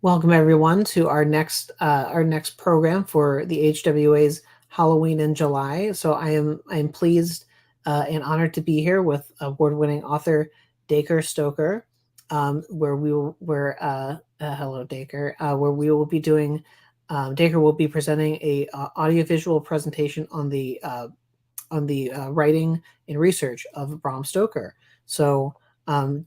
Welcome everyone to our next program for the HWA's Halloween in July. So I am pleased and honored to be here with award-winning author Dacre Stoker, where we will where hello Dacre, where we will be doing Dacre will be presenting a audiovisual presentation on the writing and research of Bram Stoker. So,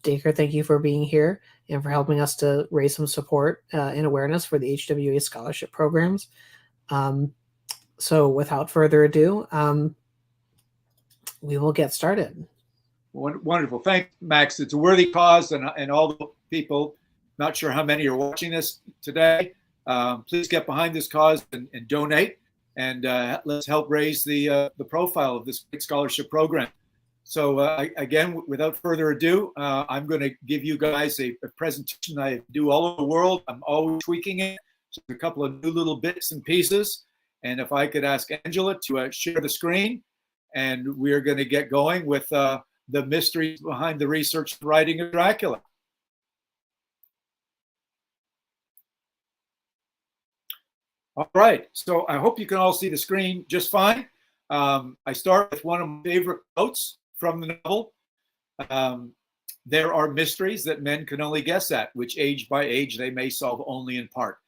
Dacre, thank you for being here and for helping us to raise some support and awareness for the HWA scholarship programs. Um, so, without further ado, we will get started. Wonderful. Thanks, Max. It's a worthy cause, and all the people, not sure how many are watching this today, please get behind this cause and donate, and let's help raise the profile of this great scholarship program. So again, without further ado, I'm going to give you guys a presentation I do all over the world. I'm always tweaking it. So a couple of new little bits and pieces. And if I could ask Angela to share the screen, and we're going to get going with the mysteries behind the research and writing of Dracula. All right, so I hope you can all see the screen just fine. I start with one of my favorite quotes from the novel. There are mysteries that men can only guess at, which age by age they may solve only in part.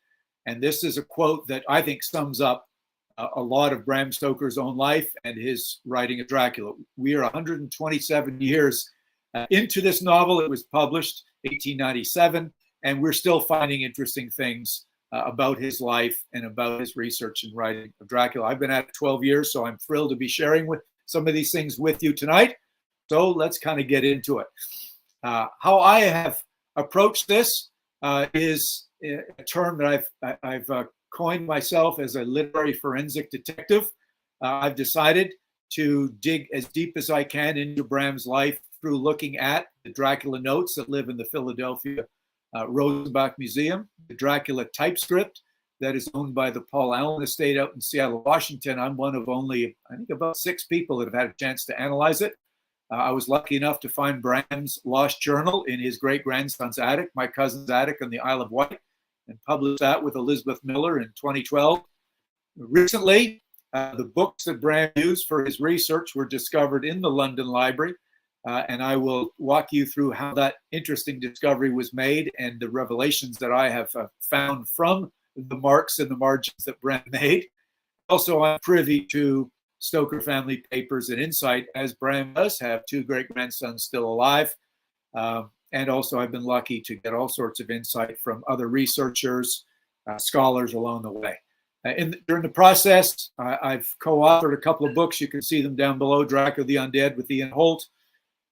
And this is a quote that I think sums up a lot of Bram Stoker's own life and his writing of Dracula. We are 127 years into this novel. It was published 1897, and we're still finding interesting things about his life and about his research and writing of Dracula. I've been at it 12 years, so I'm thrilled to be sharing with some of these things with you tonight. So let's kind of get into it. How I have approached this is a term that I've coined myself as a literary forensic detective. I've decided to dig as deep as I can into Bram's life through looking at the Dracula notes that live in the Philadelphia Rosenbach Museum, the Dracula typescript that is owned by the Paul Allen Estate out in Seattle, Washington. I'm one of only, I think, about 6 people that have had a chance to analyze it. I was lucky enough to find Bram's lost journal in his great-grandson's attic, my cousin's attic on the Isle of Wight, and published that with Elizabeth Miller in 2012. Recently, the books that Bram used for his research were discovered in the London Library, and I will walk you through how that interesting discovery was made and the revelations that I have found from the marks and the margins that Bram made. Also, I'm privy to Stoker family papers and insight, as Bram does have 2 great-grandsons still alive. And also, I've been lucky to get all sorts of insight from other researchers, scholars along the way. During the process, I've co-authored a couple of books. You can see them down below: Dracula the Undead with Ian Holt,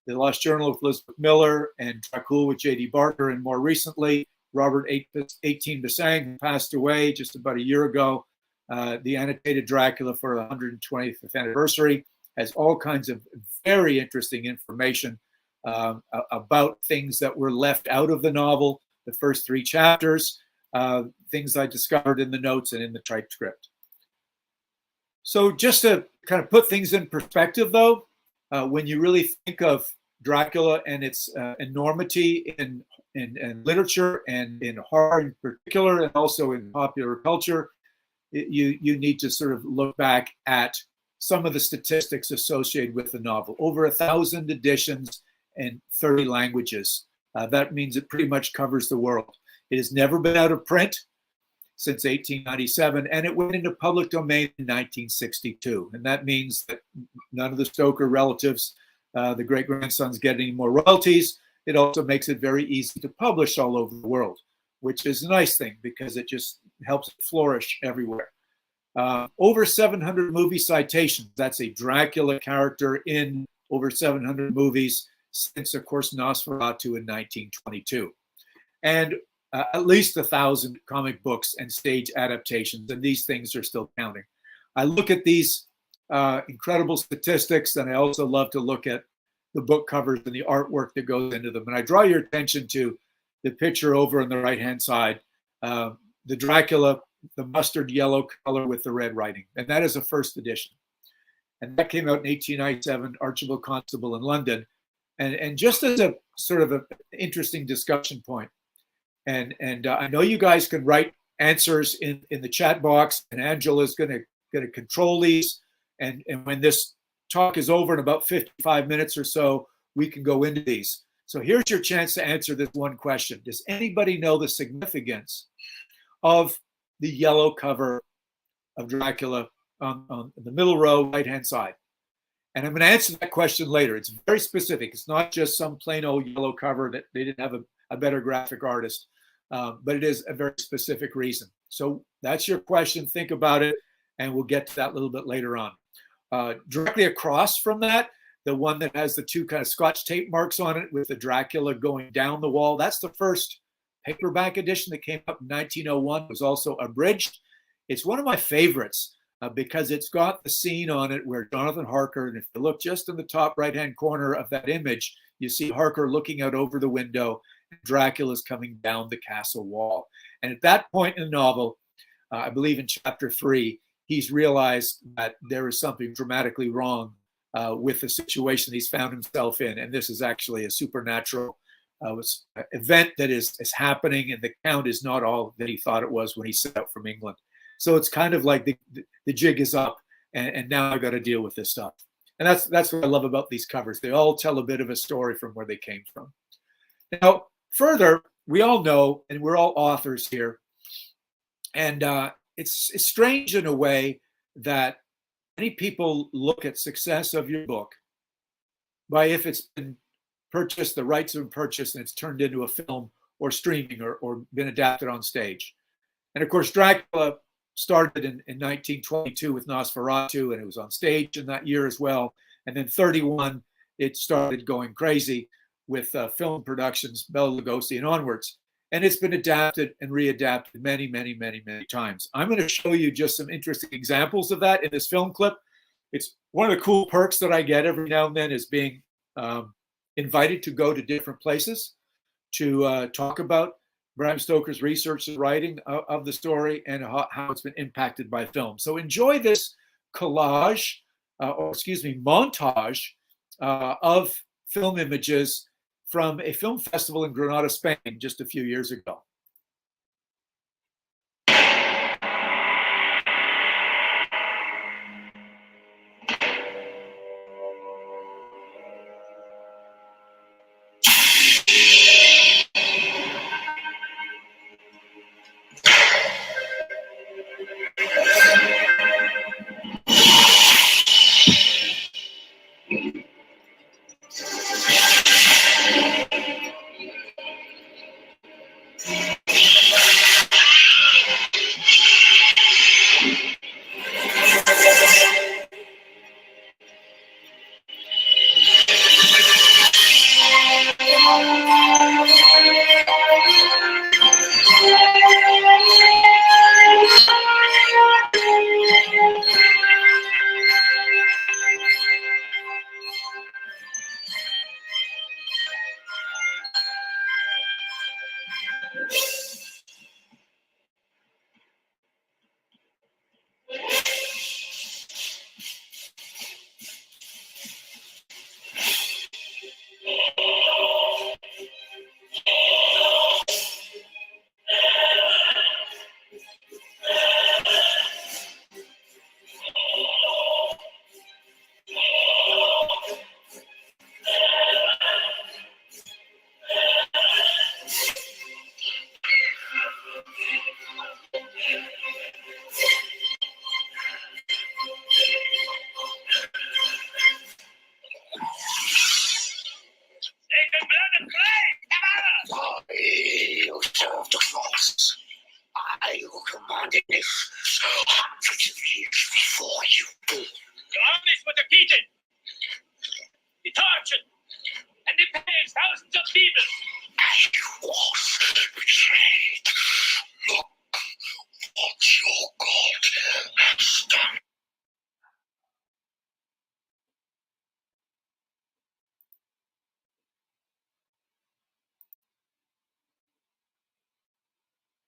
The Lost Journal with Elizabeth Miller, and Dracula with J.D. Barker. And more recently, Robert 18 Basang, who passed away just about a year ago. The annotated Dracula for the 125th anniversary has all kinds of very interesting information about things that were left out of the novel, the first 3 chapters, things I discovered in the notes and in the typescript. So just to kind of put things in perspective, though, when you really think of Dracula and its enormity in literature and in horror in particular, and also in popular culture, you need to sort of look back at some of the statistics associated with the novel. Over 1,000 editions in 30 languages. That means it pretty much covers the world. It has never been out of print since 1897, and it went into public domain in 1962. And that means that none of the Stoker relatives, the great-grandsons, get any more royalties. It also makes it very easy to publish all over the world, which is a nice thing because it just helps it flourish everywhere. Over 700 movie citations. That's a Dracula character in over 700 movies since, of course, Nosferatu in 1922. And at least 1,000 comic books and stage adaptations, and these things are still counting. I look at these incredible statistics, and I also love to look at the book covers and the artwork that goes into them. And I draw your attention to the picture over on the right-hand side, the Dracula, the mustard yellow color with the red writing. And that is a first edition. And that came out in 1897, Archibald Constable in London. And just as a sort of an interesting discussion point, And I know you guys can write answers in the chat box, and Angela's going to control these. And when this talk is over in about 55 minutes or so, we can go into these. So here's your chance to answer this one question. Does anybody know the significance of the yellow cover of Dracula on the middle row, right-hand side? And I'm going to answer that question later. It's very specific. It's not just some plain old yellow cover that they didn't have a better graphic artist, but it is a very specific reason. So that's your question. Think about it, and we'll get to that a little bit later on. Directly across from that, the one that has the two kind of Scotch tape marks on it with the Dracula going down the wall, that's the first paperback edition that came up in 1901. It was also abridged. It's one of my favorites because it's got the scene on it where Jonathan Harker, and if you look just in the top right-hand corner of that image, you see Harker looking out over the window, and Dracula's coming down the castle wall. And at that point in the novel, I believe in chapter 3, he's realized that there is something dramatically wrong with the situation he's found himself in. And this is actually a supernatural event that is happening, and the count is not all that he thought it was when he set out from England. So it's kind of like the jig is up, and now I got to deal with this stuff. And that's what I love about these covers. They all tell a bit of a story from where they came from. Now, further, we all know, and we're all authors here, and it's strange in a way that many people look at success of your book by if it's been purchased, the rights have been purchased, and it's turned into a film or streaming or been adapted on stage. And of course, Dracula started in 1922 with Nosferatu, and it was on stage in that year as well. And then 31, it started going crazy with film productions, Bela Lugosi and onwards. And it's been adapted and readapted many, many, many, many times. I'm going to show you just some interesting examples of that in this film clip. It's one of the cool perks that I get every now and then is being invited to go to different places to talk about Bram Stoker's research and writing of the story and how it's been impacted by film. So enjoy this collage, montage of film images from a film festival in Granada, Spain, just a few years ago.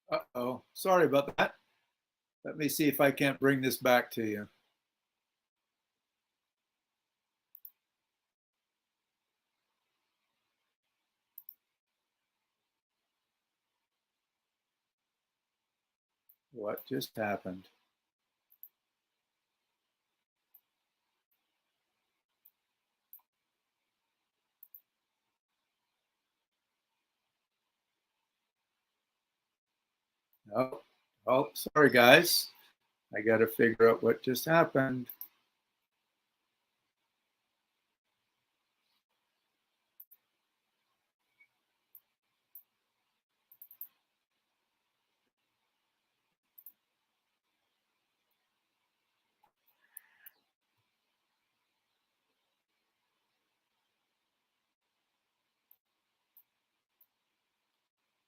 Uh-oh, sorry about that. Let me see if I can't bring this back to you. What just happened? Oh, oh, sorry, guys. I got to figure out what just happened.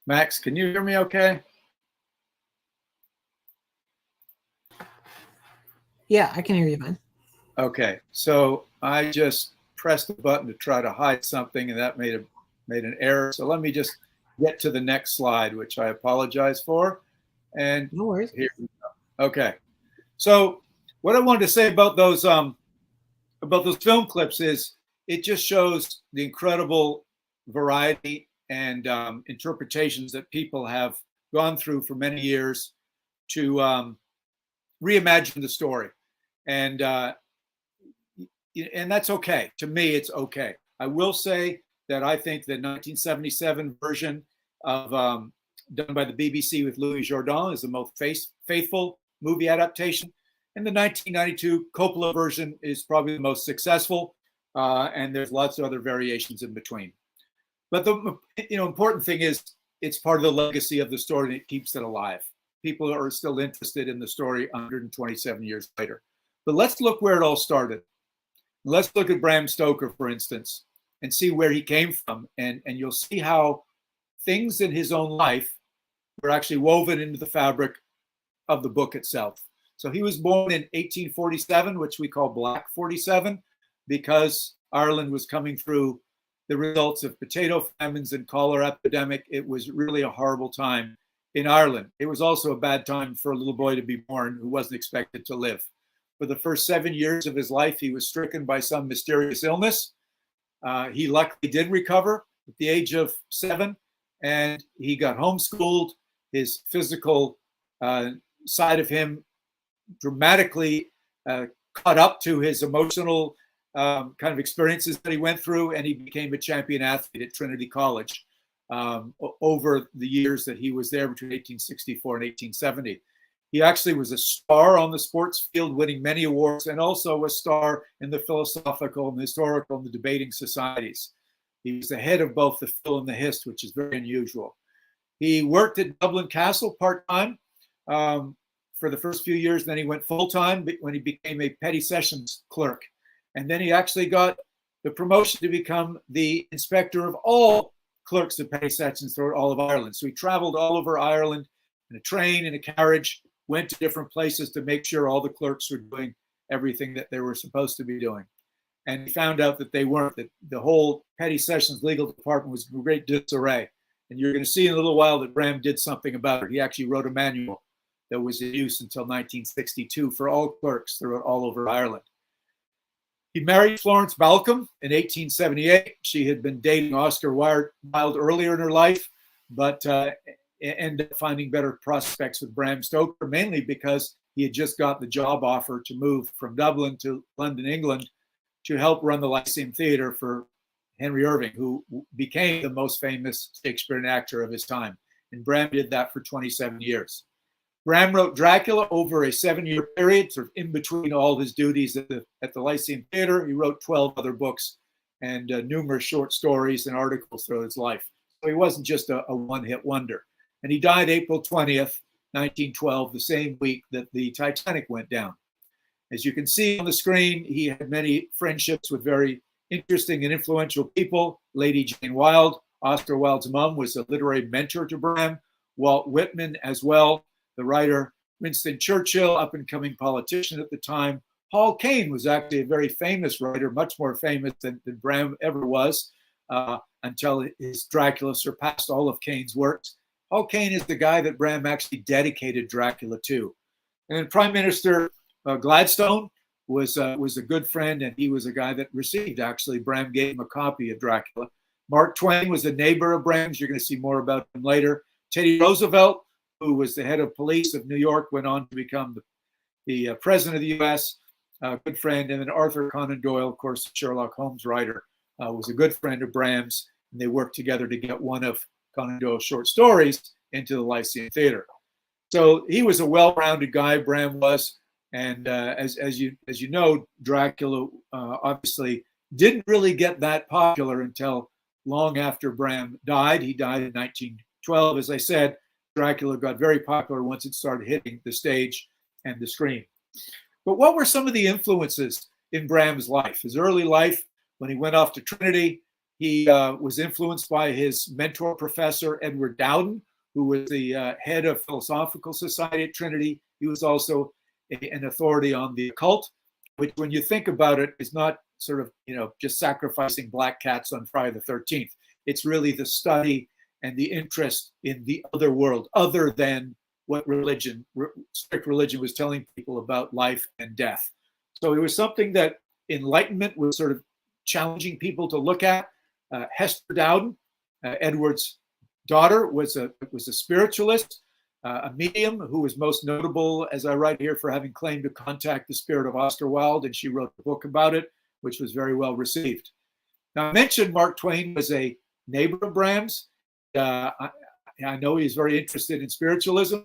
Max, can you hear me okay? Yeah, I can hear you, man. Okay, so I just pressed the button to try to hide something, and that made an error. So let me just get to the next slide, which I apologize for. And No worries. here we go. Okay, so what I wanted to say about those film clips is it just shows the incredible variety and interpretations that people have gone through for many years to reimagine the story, and that's okay. To me, it's okay. I will say that I think the 1977 version of done by the BBC with Louis Jourdan is the most faithful movie adaptation, and the 1992 Coppola version is probably the most successful. And there's lots of other variations in between. But the important thing is it's part of the legacy of the story, and it keeps it alive. People are still interested in the story 127 years later. But let's look where it all started. Let's look at Bram Stoker, for instance, and see where he came from. And you'll see how things in his own life were actually woven into the fabric of the book itself. So he was born in 1847, which we call Black 47, because Ireland was coming through the results of potato famines and cholera epidemic. It was really a horrible time in Ireland. It was also a bad time for a little boy to be born who wasn't expected to live. For the first 7 years of his life, he was stricken by some mysterious illness. He luckily did recover at the age of 7, and he got homeschooled. His physical side of him dramatically caught up to his emotional kind of experiences that he went through, and he became a champion athlete at Trinity College over the years that he was there between 1864 and 1870. He actually was a star on the sports field, winning many awards, and also a star in the philosophical and the historical and the debating societies. He was the head of both the Phil and the Hist, which is very unusual. He worked at Dublin Castle part-time for the first few years. Then he went full-time when he became a petty sessions clerk. And then he actually got the promotion to become the inspector of all clerks of petty sessions throughout all of Ireland. So he traveled all over Ireland in a train, in a carriage, went to different places to make sure all the clerks were doing everything that they were supposed to be doing. And he found out that they weren't, that the whole petty sessions legal department was in great disarray. And you're going to see in a little while that Bram did something about it. He actually wrote a manual that was in use until 1962 for all clerks throughout all over Ireland. He married Florence Balcom in 1878. She had been dating Oscar Wilde earlier in her life, but ended up finding better prospects with Bram Stoker, mainly because he had just got the job offer to move from Dublin to London, England, to help run the Lyceum Theatre for Henry Irving, who became the most famous Shakespearean actor of his time. And Bram did that for 27 years. Bram wrote Dracula over a 7-year period, sort of in between all his duties at the Lyceum Theatre. He wrote 12 other books and numerous short stories and articles throughout his life. So he wasn't just a one-hit wonder. And he died April 20th, 1912, the same week that the Titanic went down. As you can see on the screen, he had many friendships with very interesting and influential people. Lady Jane Wilde, Oscar Wilde's mom, was a literary mentor to Bram. Walt Whitman as well, the writer. Winston Churchill, up-and-coming politician at the time. Hall Caine was actually a very famous writer, much more famous than Bram ever was, until his Dracula surpassed all of Caine's works. Hall Caine is the guy that Bram actually dedicated Dracula to. And then Prime Minister Gladstone was a good friend, and he was a guy that received, actually, Bram gave him a copy of Dracula. Mark Twain was a neighbor of Bram's. You're going to see more about him later. Teddy Roosevelt who was the head of police of New York, went on to become the president of the U.S., good friend. And then Arthur Conan Doyle, of course, the Sherlock Holmes writer, was a good friend of Bram's, and they worked together to get one of Conan Doyle's short stories into the Lyceum Theater. So he was a well-rounded guy, Bram was, and as you know, Dracula obviously didn't really get that popular until long after Bram died. He died in 1912, as I said. Dracula got very popular once it started hitting the stage and the screen. But what were some of the influences in Bram's life? His early life, when he went off to Trinity, he was influenced by his mentor professor, Edward Dowden, who was the head of Philosophical Society at Trinity. He was also an authority on the occult, which, when you think about it, is not sort of, just sacrificing black cats on Friday the 13th. It's really the study and the interest in the other world, other than what strict religion was telling people about life and death. So it was something that Enlightenment was sort of challenging people to look at. Hester Dowden, Edward's daughter, was a spiritualist, a medium who was most notable, as I write here, for having claimed to contact the spirit of Oscar Wilde, and she wrote a book about it, which was very well received. Now, I mentioned Mark Twain was a neighbor of Bram's. I know he's very interested in spiritualism,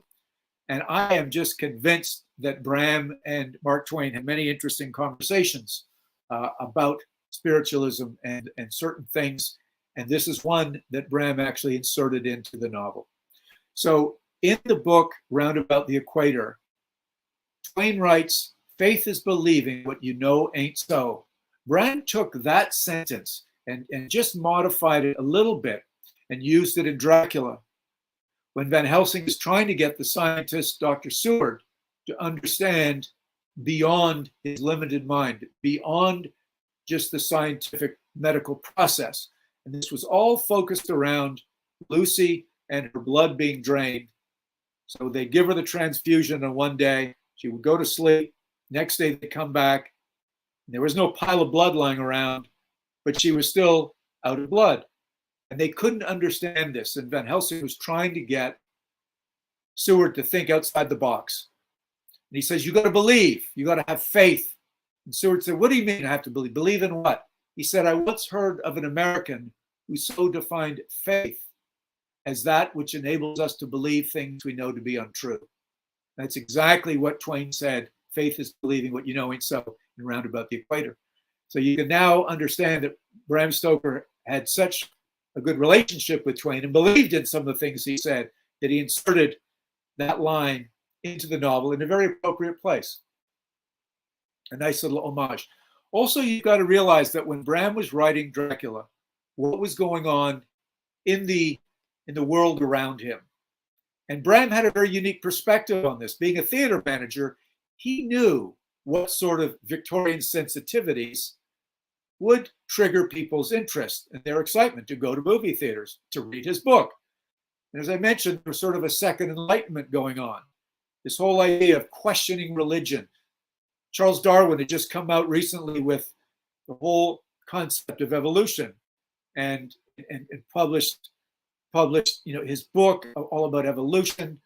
and I am just convinced that Bram and Mark Twain had many interesting conversations about spiritualism and certain things. And this is one that Bram actually inserted into the novel. So in the book, Roundabout the Equator, Twain writes, "Faith is believing what you know ain't so." Bram took that sentence and just modified it a little bit and used it in Dracula, when Van Helsing is trying to get the scientist, Dr. Seward, to understand beyond his limited mind, beyond just the scientific medical process. And this was all focused around Lucy and her blood being drained. So they give her the transfusion on one day. She would go to sleep. Next day they come back. There was no pile of blood lying around, but she was still out of blood. And they couldn't understand this. And Van Helsing was trying to get Seward to think outside the box. And he says, you got to believe. You got to have faith. And Seward said, what do you mean I have to believe? Believe in what? He said, I once heard of an American who so defined faith as that which enables us to believe things we know to be untrue. That's exactly what Twain said. Faith is believing what you know ain't so, in Roundabout the Equator. So you can now understand that Bram Stoker had such a good relationship with Twain and believed in some of the things he said that he inserted that line into the novel in a very appropriate place. A nice little homage. Also, you've got to realize that when Bram was writing Dracula, what was going on in the world around him. And Bram had a very unique perspective on this. Being a theater manager, he knew what sort of Victorian sensitivities would trigger people's interest and their excitement to go to movie theaters, to read his book. And as I mentioned, there was sort of a second Enlightenment going on. This whole idea of questioning religion. Charles Darwin had just come out recently with the whole concept of evolution and published his book all about evolution.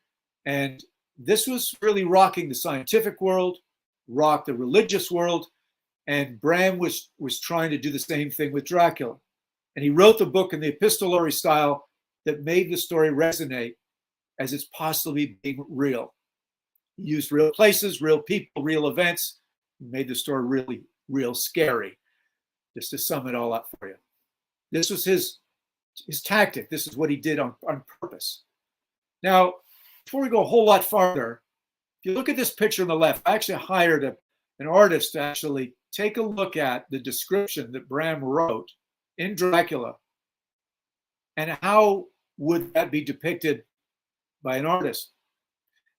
And this was really rocking the scientific world, rocked the religious world. And Bram was trying to do the same thing with Dracula. And he wrote the book in the epistolary style that made the story resonate as it's possibly being real. He used real places, real people, real events, and made the story really, real scary, just to sum it all up for you. This was his tactic. This is what he did on purpose. Now, before we go a whole lot farther, if you look at this picture on the left, I actually hired an artist to actually take a look at the description that Bram wrote in Dracula and how would that be depicted by an artist.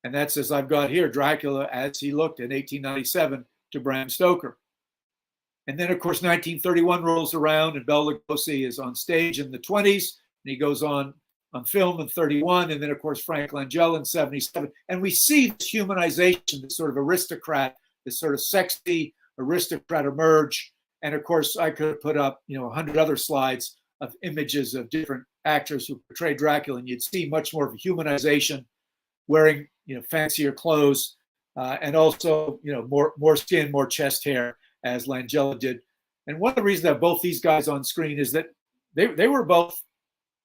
And that's, as I've got here, Dracula as he looked in 1897 to Bram Stoker. And then, of course, 1931 rolls around and Bela Lugosi is on stage in the 20s, and he goes on film in 31, and then, of course, Frank Langella in 77. And we see this humanization, this sort of aristocrat, this sort of sexy aristocrat emerge. And, of course, I could have put up, 100 other slides of images of different actors who portray Dracula, and you'd see much more of a humanization, wearing fancier clothes, and also more skin, more chest hair, as Langella did. And one of the reasons that both these guys on screen is that they were both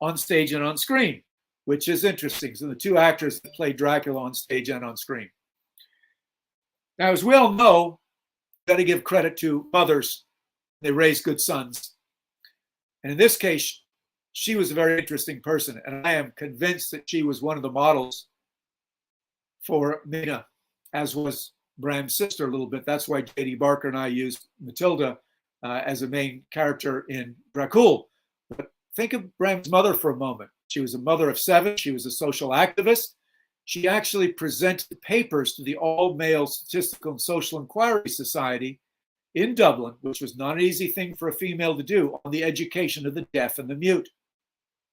on stage and on screen, which is interesting. So the two actors that played Dracula on stage and on screen. Now, as we all know, got to give credit to mothers. They raise good sons. And in this case, she was a very interesting person. And I am convinced that she was one of the models for Mina, as was Bram's sister a little bit. That's why J.D. Barker and I used Matilda as a main character in Dracula. But think of Bram's mother for a moment. She was a mother of 7. She was a social activist. She actually presented papers to the All-Male Statistical and Social Inquiry Society in Dublin, which was not an easy thing for a female to do, on the education of the deaf and the mute.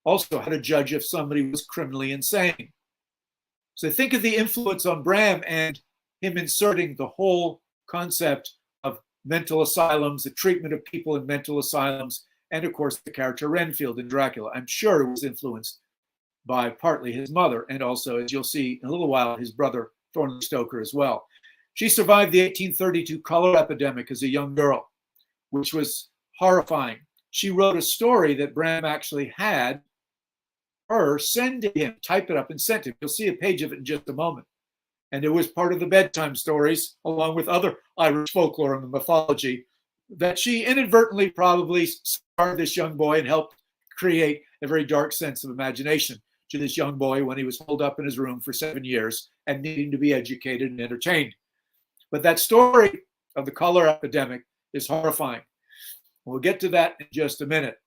Also, how to judge if somebody was criminally insane. So think of the influence on Bram and him inserting the whole concept of mental asylums, the treatment of people in mental asylums, and of course the character Renfield in Dracula. I'm sure it was influenced by partly his mother, and also, as you'll see in a little while, his brother Thornley Stoker as well. She survived the 1832 cholera epidemic as a young girl, which was horrifying. She wrote a story that Bram actually had her send to him, type it up and send it. You'll see a page of it in just a moment. And it was part of the bedtime stories, along with other Irish folklore and the mythology, that she inadvertently probably started this young boy and helped create a very dark sense of imagination to this young boy when he was holed up in his room for 7 years and needing to be educated and entertained. But that story of the cholera epidemic is horrifying. We'll get to that in just a minute.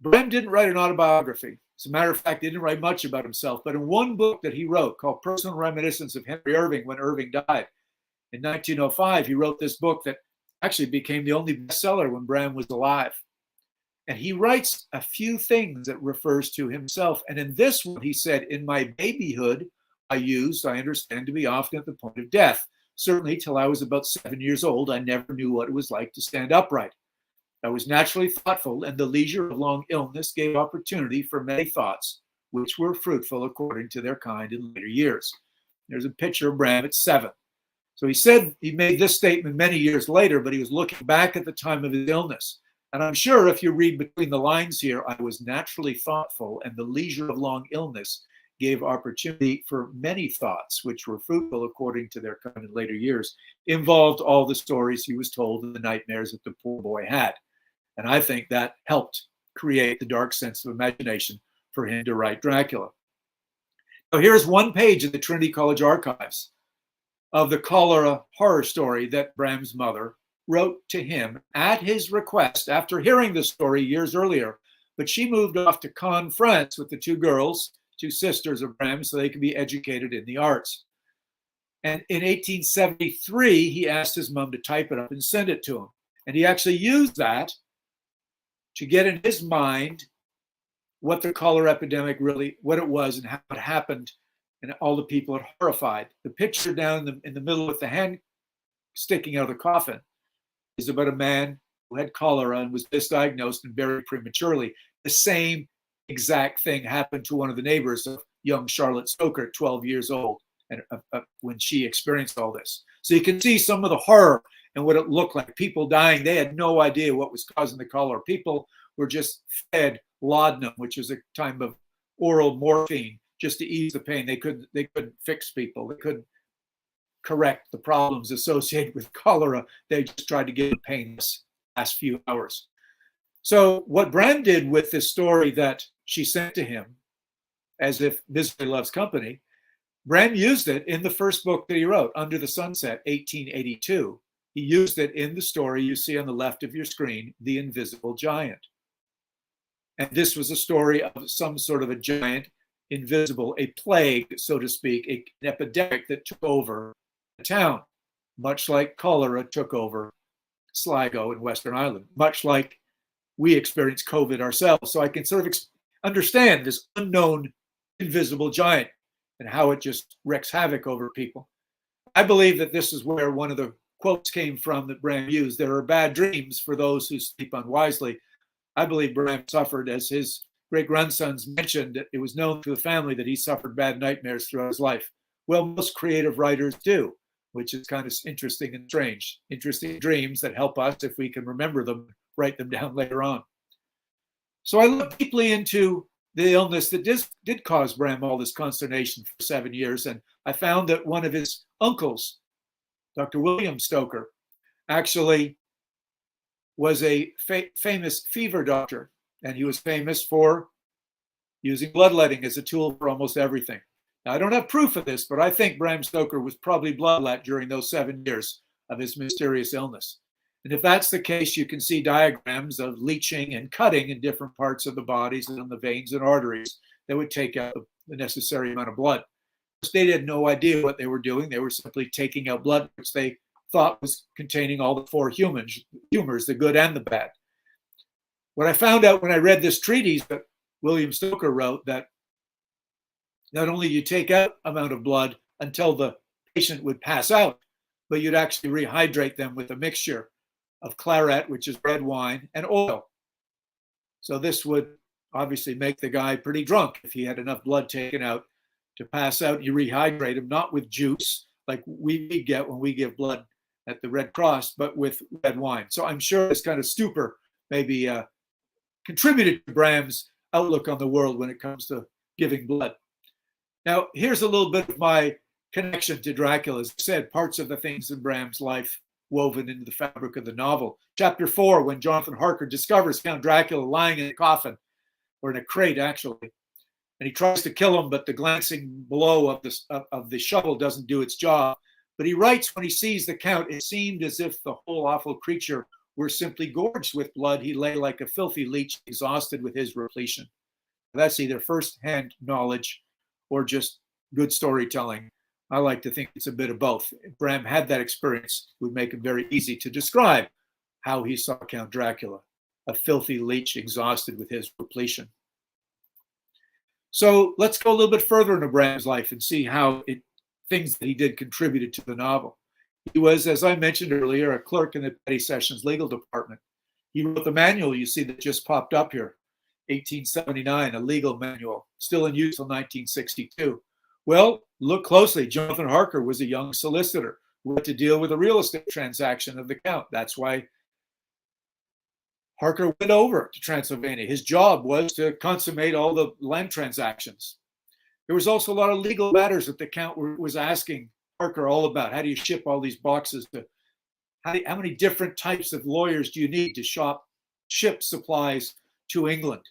Bram didn't write an autobiography. As a matter of fact, he didn't write much about himself, but in one book that he wrote called Personal Reminiscence of Henry Irving when Irving died in 1905, he wrote this book that actually became the only bestseller when Bram was alive. And he writes a few things that refers to himself. And in this one, he said, in my babyhood, I understand, to be often at the point of death. Certainly till I was about 7 years old, I never knew what it was like to stand upright. I was naturally thoughtful, and the leisure of long illness gave opportunity for many thoughts, which were fruitful according to their kind in later years. There's a picture of Bram at 7. So he said he made this statement many years later, but he was looking back at the time of his illness. And I'm sure if you read between the lines here, I was naturally thoughtful, and the leisure of long illness gave opportunity for many thoughts, which were fruitful according to their kind in later years, involved all the stories he was told and the nightmares that the poor boy had. And I think that helped create the dark sense of imagination for him to write Dracula. So here's one page in the Trinity College archives of the cholera horror story that Bram's mother wrote to him at his request after hearing the story years earlier. But she moved off to Caen, France with the 2 girls, 2 sisters of Bram, so they could be educated in the arts. And in 1873, he asked his mom to type it up and send it to him. And he actually used that to get in his mind what the cholera epidemic really, what it was and how it happened, and all the people it horrified. The picture down in the middle with the hand sticking out of the coffin is about a man who had cholera and was misdiagnosed and buried prematurely. The same exact thing happened to one of the neighbors of young Charlotte Stoker at 12 years old, and when she experienced all this. So you can see some of the horror and what it looked like. People dying, they had no idea what was causing the cholera. People were just fed laudanum, which is a type of oral morphine, just to ease the pain. They couldn't fix people. They couldn't correct the problems associated with cholera. They just tried to give them pain this last few hours. So what Bram did with this story that she sent to him, as if misery loves company, Bram used it in the first book that he wrote, Under the Sunset, 1882. He used it in the story you see on the left of your screen, The Invisible Giant. And this was a story of some sort of a giant, invisible, a plague, so to speak, an epidemic that took over the town, much like cholera took over Sligo in Western Ireland, much like we experienced COVID ourselves. So I can sort of understand this unknown invisible giant and how it just wreaks havoc over people. I believe that this is where one of the quotes came from that Bram used. There are bad dreams for those who sleep unwisely. I believe Bram suffered as his great-grandsons mentioned that it was known to the family that he suffered bad nightmares throughout his life. Well, most creative writers do, which is kind of interesting and strange. Interesting dreams that help us if we can remember them, write them down later on. So I looked deeply into the illness that did cause Bram all this consternation for 7 years, and I found that one of his uncles, Dr. William Stoker, actually was a famous fever doctor, and he was famous for using bloodletting as a tool for almost everything. Now, I don't have proof of this, but I think Bram Stoker was probably bloodlet during those 7 years of his mysterious illness. And if that's the case, you can see diagrams of leeching and cutting in different parts of the bodies and on the veins and arteries that would take out the necessary amount of blood. They had no idea what they were doing. They were simply taking out blood, which they thought was containing all the four humors, the good and the bad. What I found out when I read this treatise that William Stoker wrote, that not only you take out amount of blood until the patient would pass out, but you'd actually rehydrate them with a mixture of claret, which is red wine, and oil. So this would obviously make the guy pretty drunk if he had enough blood taken out to pass out. You rehydrate him, not with juice like we get when we give blood at the Red Cross, but with red wine. So I'm sure this kind of stupor maybe contributed to Bram's outlook on the world when it comes to giving blood. Now, here's a little bit of my connection to Dracula. As I said, parts of the things in Bram's life woven into the fabric of the novel. Chapter 4, when Jonathan Harker discovers Count Dracula lying in a coffin, or in a crate, actually, and he tries to kill him, but the glancing blow of the shovel doesn't do its job. But he writes, when he sees the Count, it seemed as if the whole awful creature were simply gorged with blood. He lay like a filthy leech, exhausted with his repletion. That's either first-hand knowledge or just good storytelling. I like to think it's a bit of both. If Bram had that experience, it would make it very easy to describe how he saw Count Dracula, a filthy leech exhausted with his repletion. So let's go a little bit further into Bram's life and see how things that he did contributed to the novel. He was, as I mentioned earlier, a clerk in the Petty Sessions Legal Department. He wrote the manual you see that just popped up here, 1879, a legal manual, still in use until 1962. Well, look closely. Jonathan Harker was a young solicitor who had to deal with a real estate transaction of the Count. That's why Harker went over to Transylvania. His job was to consummate all the land transactions. There was also a lot of legal matters that the Count was asking Harker all about. How do you ship all these boxes to? How many different types of lawyers do you need to ship supplies to England?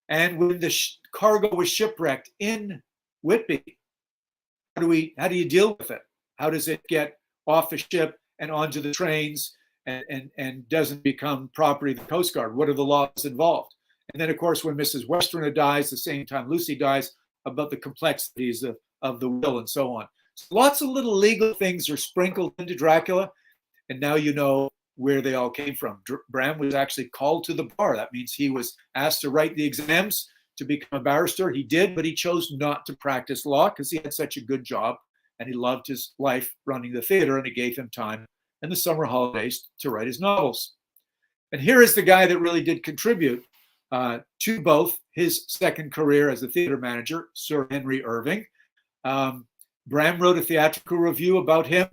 And when the cargo was shipwrecked in Whitby, how do you deal with it? How does it get off the ship and onto the trains and doesn't become property of the Coast Guard? What are the laws involved? And then, of course, when Mrs. Westerner dies, the same time Lucy dies, about the complexities of the will and so on. So lots of little legal things are sprinkled into Dracula, and now you know where they all came from. Bram was actually called to the bar. That means he was asked to write the exams to become a barrister. He did, but he chose not to practice law because he had such a good job and he loved his life running the theater, and it gave him time in the summer holidays to write his novels. And here is the guy that really did contribute to both his second career as a theater manager, Sir Henry Irving. Bram wrote a theatrical review about him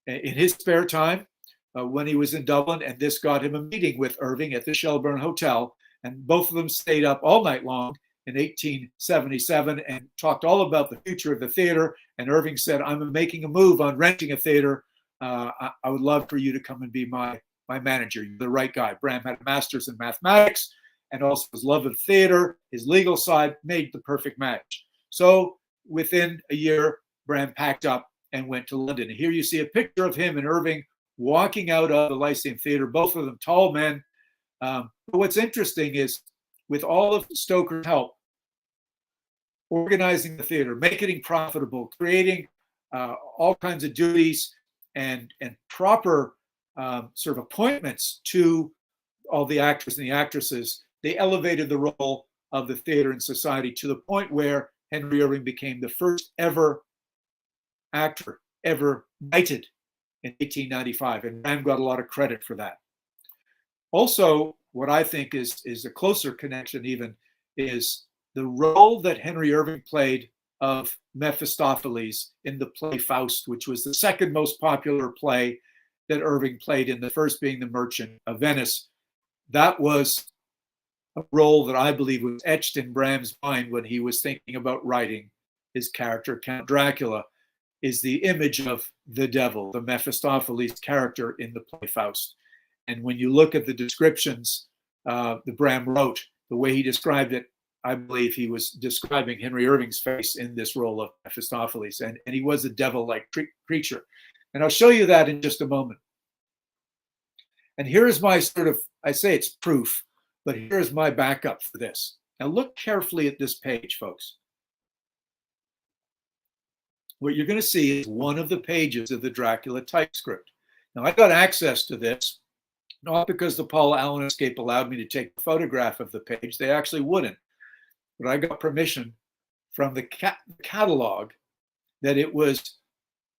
in his spare time when he was in Dublin, and this got him a meeting with Irving at the Shelburne Hotel, and both of them stayed up all night long in 1877 and talked all about the future of the theater. And Irving said, I'm making a move on renting a theater. I would love for you to come and be my manager. You're the right guy. Bram had a master's in mathematics, and also his love of theater, his legal side made the perfect match. So within a year, Bram packed up and went to London. And here you see a picture of him and Irving walking out of the Lyceum Theater, both of them tall men. But what's interesting is, with all of Stoker's help, organizing the theater, making it profitable, creating all kinds of duties and proper sort of appointments to all the actors and the actresses, they elevated the role of the theater in society to the point where Henry Irving became the first ever actor ever knighted in 1895, and Bram got a lot of credit for that. Also, what I think is a closer connection even is the role that Henry Irving played of Mephistopheles in the play Faust, which was the second most popular play that Irving played in, the first being The Merchant of Venice. That was a role that I believe was etched in Bram's mind when he was thinking about writing his character, Count Dracula, is the image of the devil, the Mephistopheles character in the play Faust. And when you look at the descriptions that Bram wrote, the way he described it, I believe he was describing Henry Irving's face in this role of Mephistopheles. And he was a devil-like creature. And I'll show you that in just a moment. And here's my sort of, I say it's proof, but here's my backup for this. Now look carefully at this page, folks. What you're going to see is one of the pages of the Dracula typescript. Now I got access to this, not because the Paul Allen escape allowed me to take a photograph of the page. They actually wouldn't. But I got permission from the catalog that it was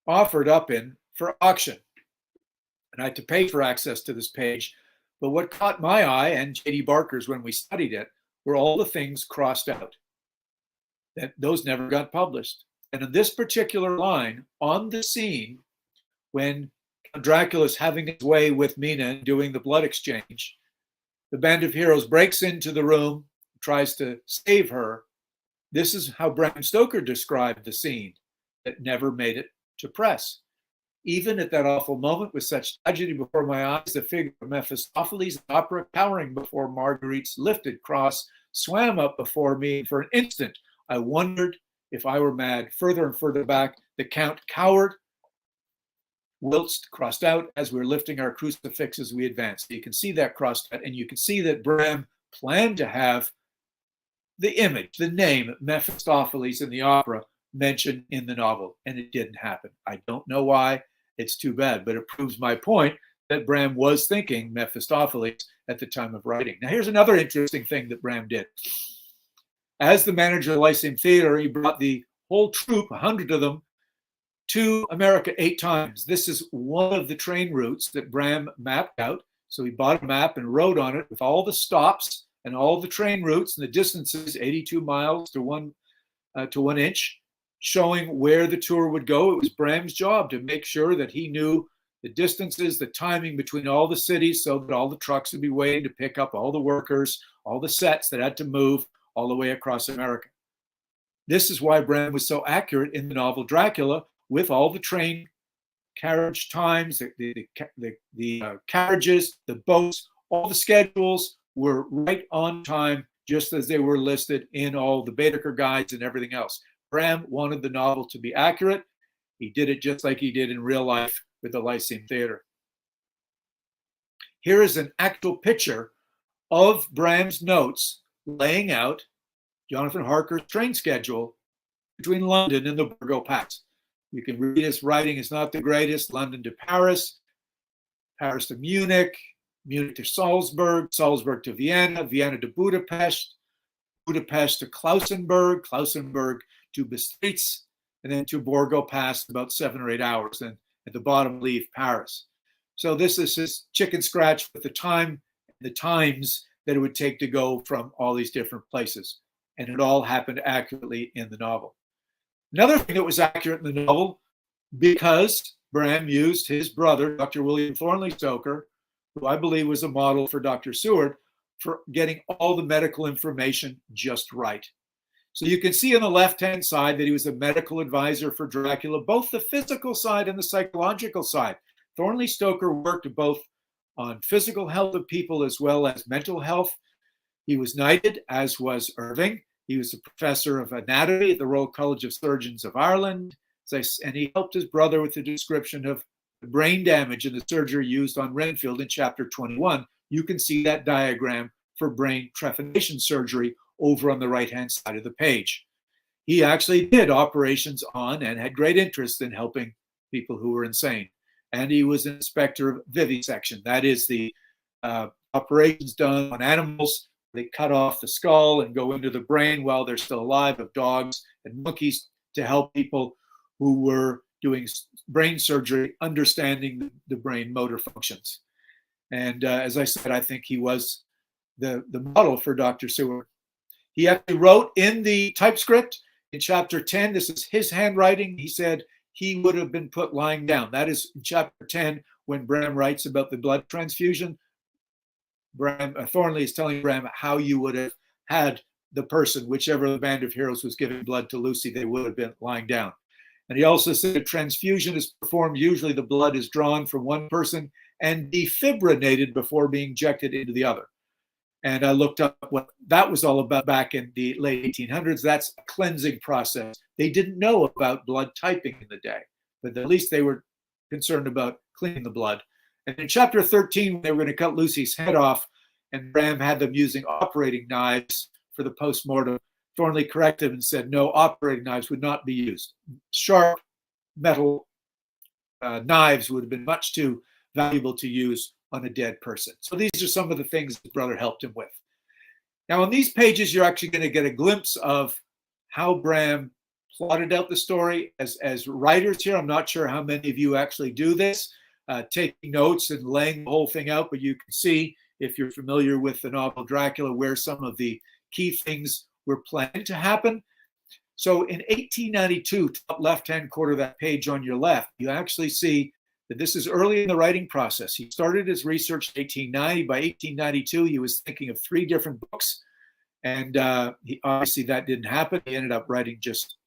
offered up in for auction. And I had to pay for access to this page. But what caught my eye, and J.D. Barker's when we studied it, were all the things crossed out. That those never got published. And in this particular line, on the scene, when Dracula's having his way with Mina and doing the blood exchange, the band of heroes breaks into the room, tries to save her. This is how Bram Stoker described the scene that never made it to press. Even at that awful moment, with such tragedy before my eyes, the figure of Mephistopheles, the opera cowering before Marguerite's lifted cross, swam up before me. For an instant, I wondered if I were mad. Further and further back, the Count cowered, whilst crossed out as we were lifting our crucifix as we advanced. You can see that crossed out, and you can see that Bram planned to have the image, the name Mephistopheles in the opera mentioned in the novel, and it didn't happen. I don't know why. It's too bad, but it proves my point that Bram was thinking Mephistopheles at the time of writing. Now, here's another interesting thing that Bram did. As the manager of the Lyceum Theater, he brought the whole troupe, 100 of them, to America 8 times. This is one of the train routes that Bram mapped out. So he bought a map and wrote on it with all the stops and all the train routes and the distances, 82 miles to one inch, showing where the tour would go. It was Bram's job to make sure that he knew the distances, the timing between all the cities, so that all the trucks would be waiting to pick up all the workers, all the sets that had to move all the way across America. This is why Bram was so accurate in the novel Dracula, with all the train carriage times, the carriages, the boats, all the schedules were right on time, just as they were listed in all the Baedeker guides and everything else. Bram wanted the novel to be accurate. He did it just like he did in real life with the Lyceum Theater. Here is an actual picture of Bram's notes laying out Jonathan Harker's train schedule between London and the Burgo Pass. You can read his writing is not the greatest. London to Paris, Paris to Munich, Munich to Salzburg, Salzburg to Vienna, Vienna to Budapest, Budapest to Klausenburg, Klausenburg to Bistritz, and then to Borgo Pass, about 7 or 8 hours. And at the bottom, leave Paris. So this is his chicken scratch with the time, the times that it would take to go from all these different places. And it all happened accurately in the novel. Another thing that was accurate in the novel, because Bram used his brother, Dr. William Thornley Stoker, who I believe was a model for Dr. Seward, for getting all the medical information just right. So you can see on the left-hand side that he was a medical advisor for Dracula, both the physical side and the psychological side. Thornley Stoker worked both on physical health of people as well as mental health. He was knighted, as was Irving. He was a professor of anatomy at the Royal College of Surgeons of Ireland. And he helped his brother with the description of the brain damage in the surgery used on Renfield in chapter 21. You can see that diagram for brain trephination surgery over on the right-hand side of the page. He actually did operations on and had great interest in helping people who were insane. And he was an inspector of vivisection. That is the operations done on animals. They cut off the skull and go into the brain while they're still alive of dogs and monkeys to help people who were doing brain surgery, understanding the brain motor functions. And as I said, I think he was the model for Dr. Seward. He actually wrote in the typescript in chapter 10, this is his handwriting. He said he would have been put lying down. That is in chapter 10 when Bram writes about the blood transfusion. Thornley is telling Bram how you would have had the person, whichever the band of heroes was giving blood to Lucy, they would have been lying down. And he also said a transfusion is performed. Usually the blood is drawn from one person and defibrinated before being injected into the other. And I looked up what that was all about back in the late 1800s. That's a cleansing process. They didn't know about blood typing in the day, but at least they were concerned about cleaning the blood. And in chapter 13, when they were going to cut Lucy's head off, and Bram had them using operating knives for the post-mortem, Thornley corrected him and said, no, operating knives would not be used. Sharp metal knives would have been much too valuable to use on a dead person. So these are some of the things his brother helped him with. Now, on these pages, you're actually going to get a glimpse of how Bram plotted out the story as writers here. I'm not sure how many of you actually do this, taking notes and laying the whole thing out, but you can see, if you're familiar with the novel Dracula, where some of the key things were planned to happen. So in 1892, top left-hand corner of that page on your left, you actually see that this is early in the writing process. He started his research in 1890. By 1892, he was thinking of 3 different books. And obviously that didn't happen. He ended up writing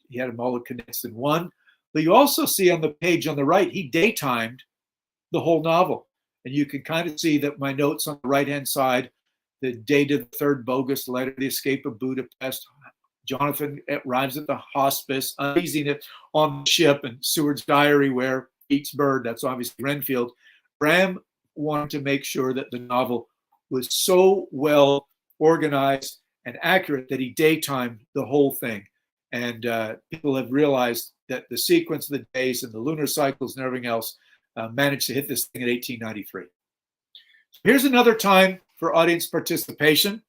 he had them all condensed in one. But you also see on the page on the right, he daytimed the whole novel. And you can kind of see that my notes on the right-hand side, the date of the 3rd bogus letter, the escape of Budapest, Jonathan arrives at the hospice, uneasiness on the ship, and Seward's diary where eats bird, that's obviously Renfield. Bram wanted to make sure that the novel was so well organized and accurate that he daytimed the whole thing. And people have realized that the sequence of the days and the lunar cycles and everything else managed to hit this thing in 1893. Here's another time for audience participation.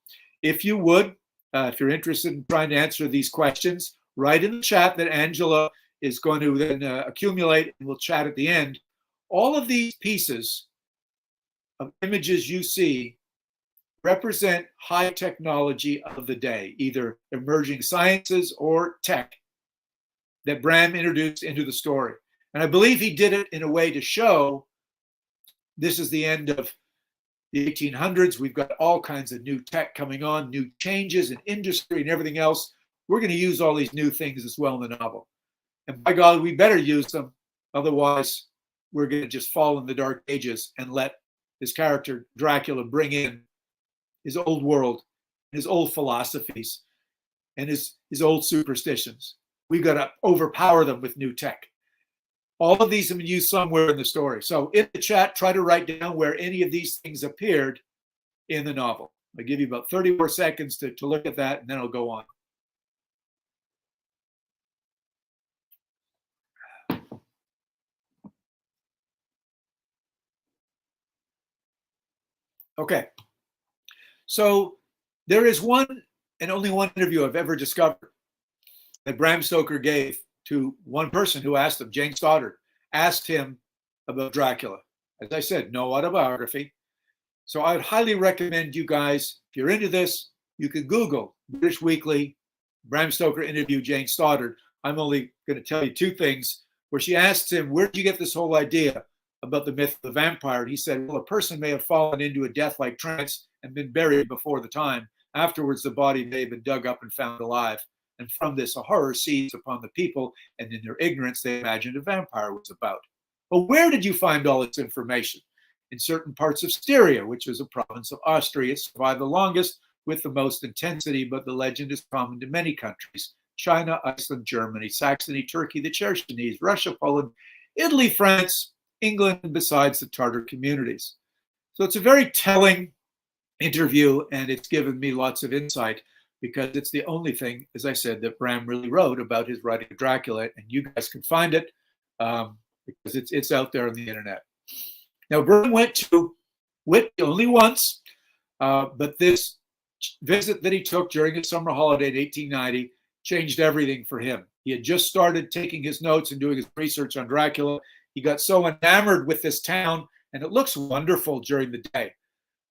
If you would, if you're interested in trying to answer these questions, write in the chat that Angela is going to then accumulate, and we'll chat at the end. All of these pieces of images you see represent high technology of the day, either emerging sciences or tech that Bram introduced into the story. And I believe he did it in a way to show this is the end of the 1800s. We've got all kinds of new tech coming on, new changes in industry and everything else. We're going to use all these new things as well in the novel. And by God, we better use them. Otherwise, we're going to just fall in the dark ages and let this character, Dracula, bring in his old world, his old philosophies, and his old superstitions. We've got to overpower them with new tech. All of these have been used somewhere in the story. So in the chat, try to write down where any of these things appeared in the novel. I'll give you about 30 more seconds to look at that, and then I'll go on. Okay. So there is one and only one interview I've ever discovered that Bram Stoker gave to one person who asked him, Jane Stoddard, asked him about Dracula. As I said, no autobiography. So I would highly recommend you guys, if you're into this, you can Google British Weekly, Bram Stoker interview Jane Stoddard. I'm only going to tell you 2 things, where she asked him, where did you get this whole idea about the myth of the vampire? And he said, well, a person may have fallen into a death-like trance and been buried before the time. Afterwards, the body may have been dug up and found alive. And from this, a horror seized upon the people, and in their ignorance, they imagined a vampire was about. Well, where did you find all this information? In certain parts of Styria, which was a province of Austria. It survived the longest with the most intensity, but the legend is common to many countries. China, Iceland, Germany, Saxony, Turkey, the Chersonese, Russia, Poland, Italy, France, England, and besides the Tartar communities. So it's a very telling interview, and it's given me lots of insight, because it's the only thing, as I said, that Bram really wrote about his writing of Dracula, and you guys can find it because it's out there on the internet. Now, Bram went to Whitby only once, but this visit that he took during his summer holiday in 1890 changed everything for him. He had just started taking his notes and doing his research on Dracula. He got so enamored with this town, and it looks wonderful during the day.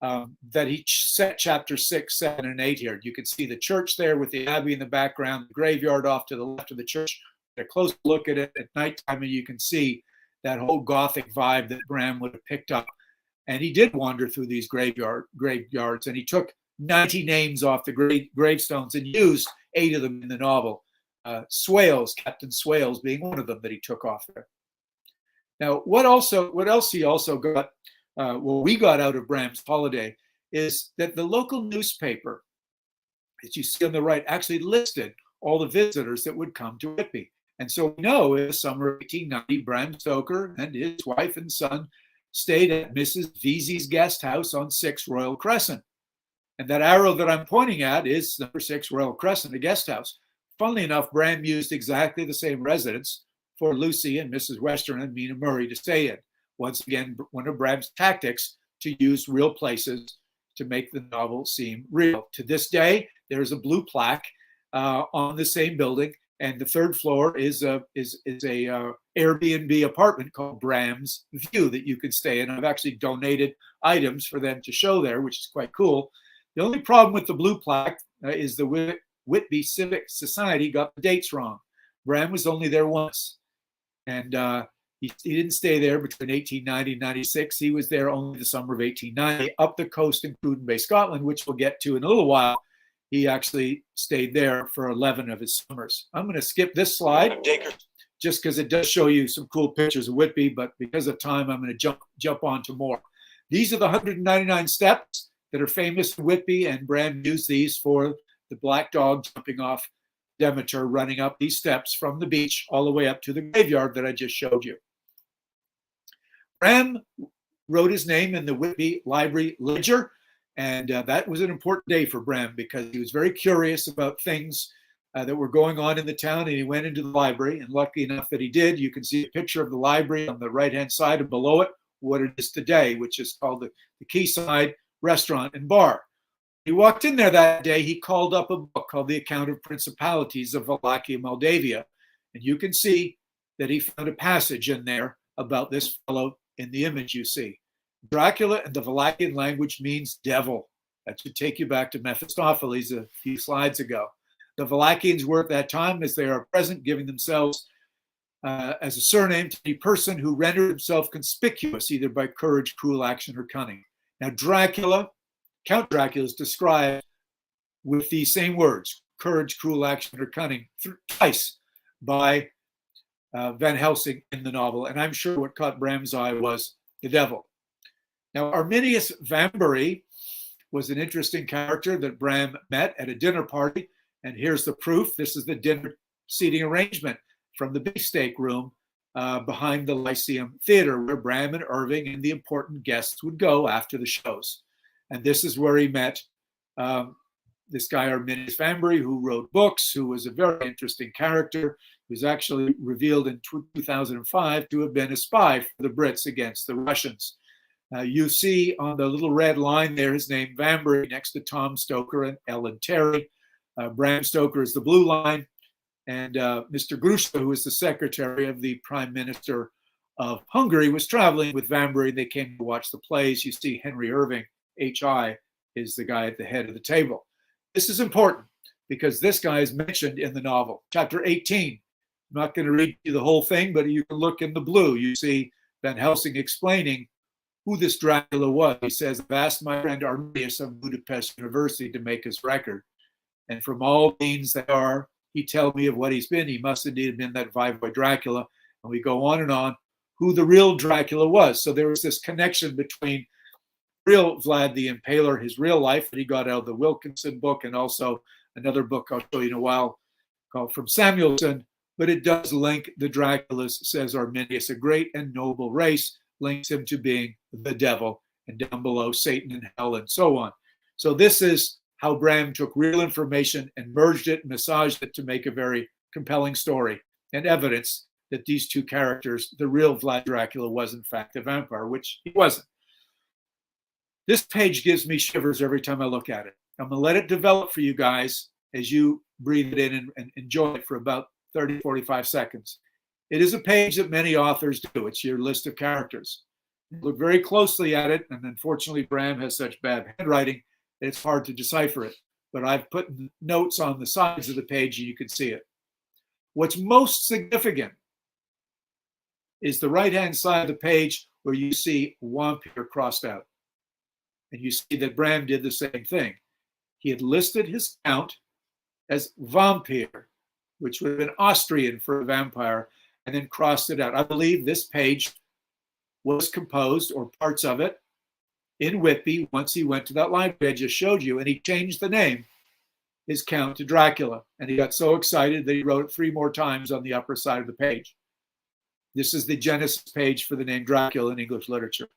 that he set chapter 6, 7, and 8 here. You can see the church there with the abbey in the background, the graveyard off to the left of the church. A close look at it at nighttime, and you can see that whole Gothic vibe that Bram would have picked up. And he did wander through these graveyards, and he took 90 names off the gravestones and used 8 of them in the novel. Swales, Captain Swales being one of them that he took off there. Now, what else he also got, we got out of Bram's holiday, is that the local newspaper, as you see on the right, actually listed all the visitors that would come to Whitby. And so we know in the summer of 1890, Bram Stoker and his wife and son stayed at Mrs. Vesey's guest house on 6 Royal Crescent. And that arrow that I'm pointing at is number 6 Royal Crescent, a guest house. Funnily enough, Bram used exactly the same residence for Lucy and Mrs. Western and Mina Murray to stay in. Once again, one of Bram's tactics to use real places to make the novel seem real. To this day, there's a blue plaque on the same building, and the 3rd floor is a Airbnb apartment called Bram's View that you can stay in. I've actually donated items for them to show there, which is quite cool. The only problem with the blue plaque is the Whitby Civic Society got the dates wrong. Bram was only there once, and he didn't stay there between 1890 and 96. He was there only the summer of 1890 up the coast in Cruden Bay, Scotland, which we'll get to in a little while. He actually stayed there for 11 of his summers. I'm going to skip this slide just because it does show you some cool pictures of Whitby, but because of time, I'm going to jump on to more. These are the 199 steps that are famous in Whitby, and Bram used these for the black dog jumping off Demeter, running up these steps from the beach all the way up to the graveyard that I just showed you. Bram wrote his name in the Whitby Library Ledger, and that was an important day for Bram because he was very curious about things that were going on in the town, and he went into the library, and lucky enough that he did. You can see a picture of the library on the right-hand side, and below it, what it is today, which is called the Quayside Restaurant and Bar. He walked in there that day. He called up a book called The Account of Principalities of Wallachia, Moldavia, and you can see that he found a passage in there about this fellow in the image you see. Dracula in the Wallachian language means devil. That should take you back to Mephistopheles a few slides ago. The Wallachians were at that time, as they are present, giving themselves as a surname to any person who rendered himself conspicuous either by courage, cruel action, or cunning. Now, Count Dracula is described with these same words, courage, cruel action, or cunning, twice by Van Helsing in the novel. And I'm sure what caught Bram's eye was the devil. Now, Arminius Vanbury was an interesting character that Bram met at a dinner party. And here's the proof. This is the dinner seating arrangement from the beefsteak room behind the Lyceum Theater, where Bram and Irving and the important guests would go after the shows. And this is where he met this guy, Arminius Vanbury, who wrote books, who was a very interesting character, who's actually revealed in 2005 to have been a spy for the Brits against the Russians. You see on the little red line there his name, Vanbury, next to Tom Stoker and Ellen Terry. Bram Stoker is the blue line, and Mr. Grusa, who is the secretary of the Prime Minister of Hungary, was traveling with Vanbury. They came to watch the plays. You see Henry Irving, H.I., is the guy at the head of the table. This is important because this guy is mentioned in the novel. Chapter 18. I'm not going to read you the whole thing, but you can look in the blue. You see Van Helsing explaining who this Dracula was. He says, I've asked my friend Arminius of Budapest University to make his record. And from all means that are, he tell me of what he's been. He must indeed have been that Viceroy Dracula. And we go on and on who the real Dracula was. So there was this connection between real Vlad the Impaler, his real life that he got out of the Wilkinson book, and also another book I'll show you in a while called From Samuelson. But it does link the Draculas, says Arminius, a great and noble race, links him to being the devil, and down below Satan and hell and so on. So this is how Bram took real information and merged it, massaged it to make a very compelling story and evidence that these two characters, the real Vlad Dracula was in fact a vampire, which he wasn't. This page gives me shivers every time I look at it. I'm going to let it develop for you guys as you breathe it in and enjoy it for about 30, 45 seconds. It is a page that many authors do. It's your list of characters. Look very closely at it, and unfortunately Bram has such bad handwriting that it's hard to decipher it. But I've put notes on the sides of the page and you can see it. What's most significant is the right-hand side of the page where you see Vampire crossed out. And you see that Bram did the same thing. He had listed his count as Vampire, which would have been Austrian for a vampire, and then crossed it out. I believe this page was composed, or parts of it, in Whitby once he went to that library I just showed you, and he changed the name, his count, to Dracula. And he got so excited that he wrote it 3 more times on the upper side of the page. This is the Genesis page for the name Dracula in English literature.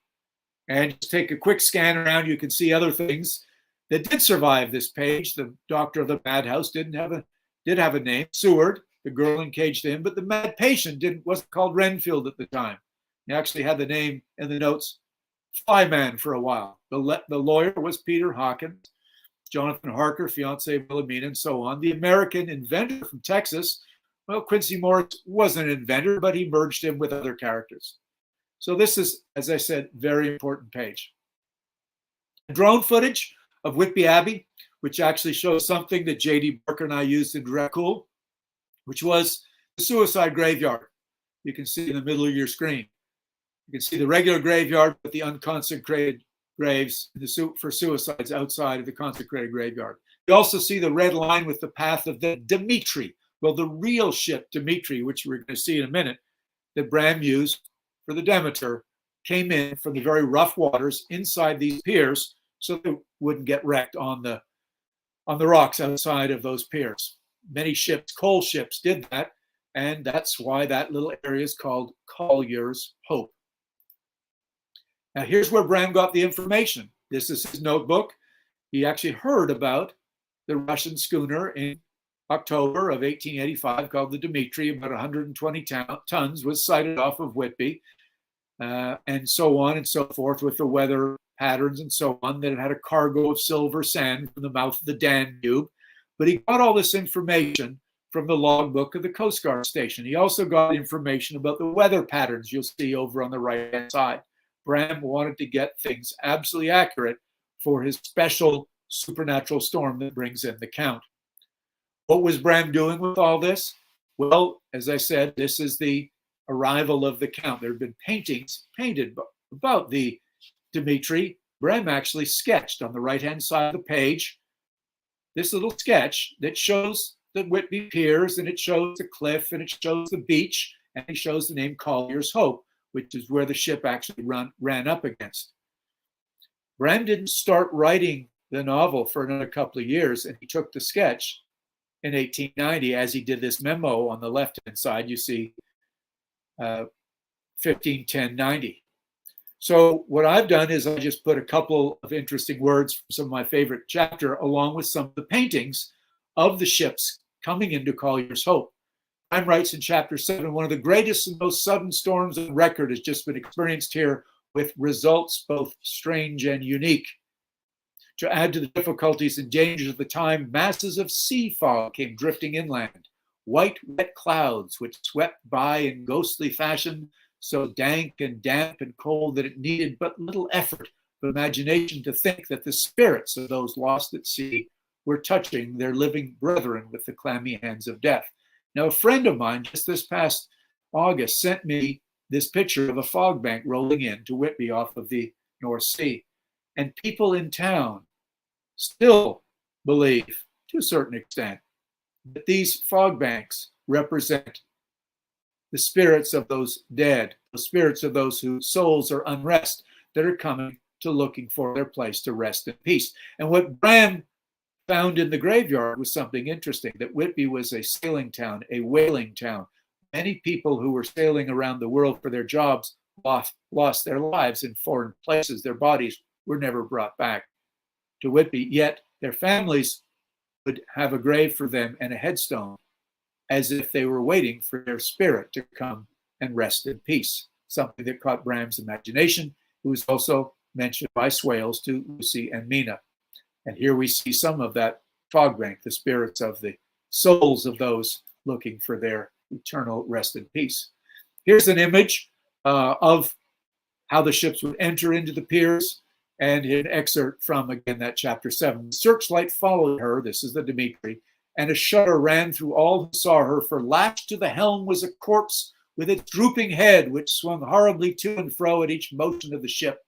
And just take a quick scan around, you can see other things that did survive this page. The doctor of the madhouse did have a name, Seward, the girl encaged him, but the mad patient wasn't called Renfield at the time. He actually had the name in the notes Flyman for a while. The lawyer was Peter Hawkins, Jonathan Harker, fiance of Wilhelmina, and so on. The American inventor from Texas, well, Quincy Morris was an inventor, but he merged him with other characters. So this is, as I said, very important page. Drone footage of Whitby Abbey, which actually shows something that J.D. Barker and I used in Dracula, which was the suicide graveyard. You can see in the middle of your screen. You can see the regular graveyard with the unconsecrated graves for suicides outside of the consecrated graveyard. You also see the red line with the path of the Dimitri. Well, the real ship Dimitri, which we're going to see in a minute, that Bram used for the Demeter, came in from the very rough waters inside these piers so they wouldn't get wrecked on the rocks outside of those piers. Many ships, coal ships, did that, and that's why that little area is called Collier's Hope. Now, here's where Bram got the information. This is his notebook. He actually heard about the Russian schooner in October of 1885 called the Dimitri, about 120 tons, was sighted off of Whitby, and so on and so forth with the weather patterns and so on, that it had a cargo of silver sand from the mouth of the Danube. But he got all this information from the logbook of the Coast Guard station. He also got information about the weather patterns you'll see over on the right-hand side. Bram wanted to get things absolutely accurate for his special supernatural storm that brings in the count. What was Bram doing with all this? Well, as I said, this is the arrival of the count. There have been paintings painted about the Dimitri. Bram actually sketched on the right-hand side of the page this little sketch that shows the Whitby piers, and it shows the cliff, and it shows the beach, and it shows the name Collier's Hope, which is where the ship actually ran up against. Bram didn't start writing the novel for another couple of years, and he took the sketch in 1890 as he did this memo on the left-hand side. You see 151090. So what I've done is I just put a couple of interesting words from some of my favorite chapter along with some of the paintings of the ships coming into Collier's Hope. Bram writes in chapter 7, one of the greatest and most sudden storms on record has just been experienced here, with results both strange and unique. To add to the difficulties and dangers of the time, masses of sea fog came drifting inland, white, wet clouds which swept by in ghostly fashion, so dank and damp and cold that it needed but little effort of imagination to think that the spirits of those lost at sea were touching their living brethren with the clammy hands of death. Now, a friend of mine just this past August sent me this picture of a fog bank rolling in to Whitby off of the North Sea. And people in town still believe, to a certain extent, that these fog banks represent the spirits of those dead, the spirits of those whose souls are unrest, that are coming to looking for their place to rest in peace. And what Bram found in the graveyard was something interesting, that Whitby was a sailing town, a whaling town. Many people who were sailing around the world for their jobs lost their lives in foreign places. Their bodies were never brought back to Whitby, yet their families would have a grave for them and a headstone, as if they were waiting for their spirit to come and rest in peace, something that caught Bram's imagination, who was also mentioned by Swales to Lucy and Mina. And here we see some of that fog bank, the spirits of the souls of those looking for their eternal rest in peace. Here's an image of how the ships would enter into the piers, and an excerpt from, again, that chapter 7. The searchlight followed her, this is the Dmitri, and a shudder ran through all who saw her, for lashed to the helm was a corpse with its drooping head, which swung horribly to and fro at each motion of the ship.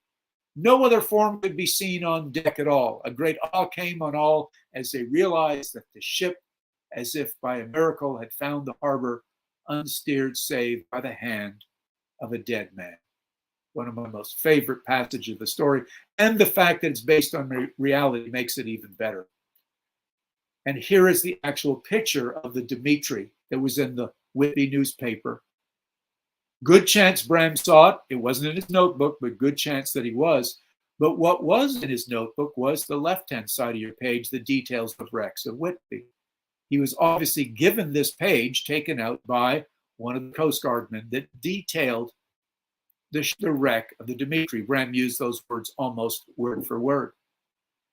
No other form could be seen on deck at all. A great awe came on all as they realized that the ship, as if by a miracle, had found the harbor unsteered save by the hand of a dead man. One of my most favorite passages of the story, and the fact that it's based on reality makes it even better. And here is the actual picture of the Dmitri that was in the Whitby newspaper. Good chance Bram saw it. It wasn't in his notebook, but good chance that he was. But what was in his notebook was the left-hand side of your page, the details of wrecks of Whitby. He was obviously given this page taken out by one of the Coast Guardmen that detailed the wreck of the Dmitri. Bram used those words almost word for word.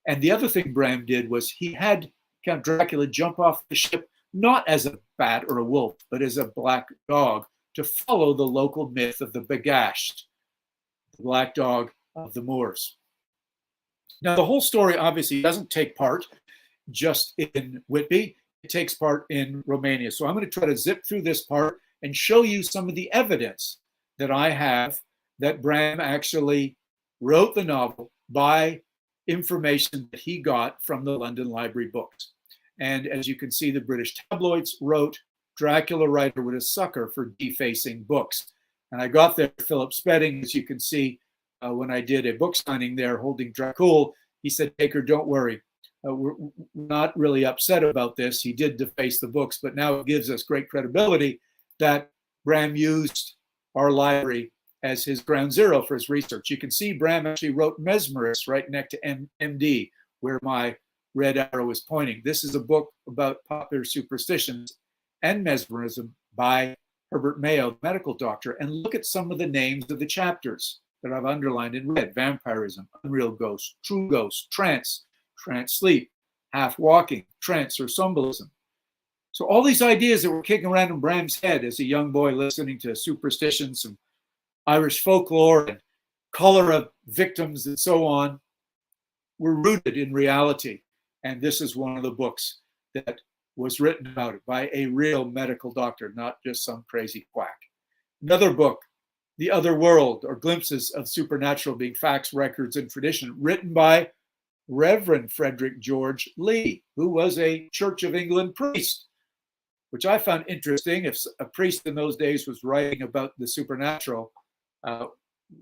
And the other thing Bram did was he had Count Dracula jump off the ship, not as a bat or a wolf, but as a black dog, to follow the local myth of the Bagashed, the black dog of the Moors. Now, the whole story obviously doesn't take part just in Whitby. It takes part in Romania. So I'm going to try to zip through this part and show you some of the evidence that I have that Bram actually wrote the novel by information that he got from the London Library books. And as you can see, the British tabloids wrote Dracula writer with a sucker for defacing books. And I got there, Philip Spedding, as you can see, when I did a book signing there holding Dracula, he said, Dacre, don't worry. We're not really upset about this. He did deface the books, but now it gives us great credibility that Bram used our library as his ground zero for his research. You can see Bram actually wrote Mesmerist right next to MD, where my red arrow is pointing. This is a book about popular superstitions and mesmerism by Herbert Mayo, medical doctor. And look at some of the names of the chapters that I've underlined in red: vampirism, unreal ghost, true ghost, trance, trance sleep, half walking, trance or symbolism. So all these ideas that were kicking around in Bram's head as a young boy listening to superstitions and Irish folklore and cholera victims and so on were rooted in reality. And this is one of the books that was written about it by a real medical doctor, not just some crazy quack. Another book, The Other World, or Glimpses of Supernatural Being Facts, Records, and Tradition, written by Reverend Frederick George Lee, who was a Church of England priest, which I found interesting. If a priest in those days was writing about the supernatural,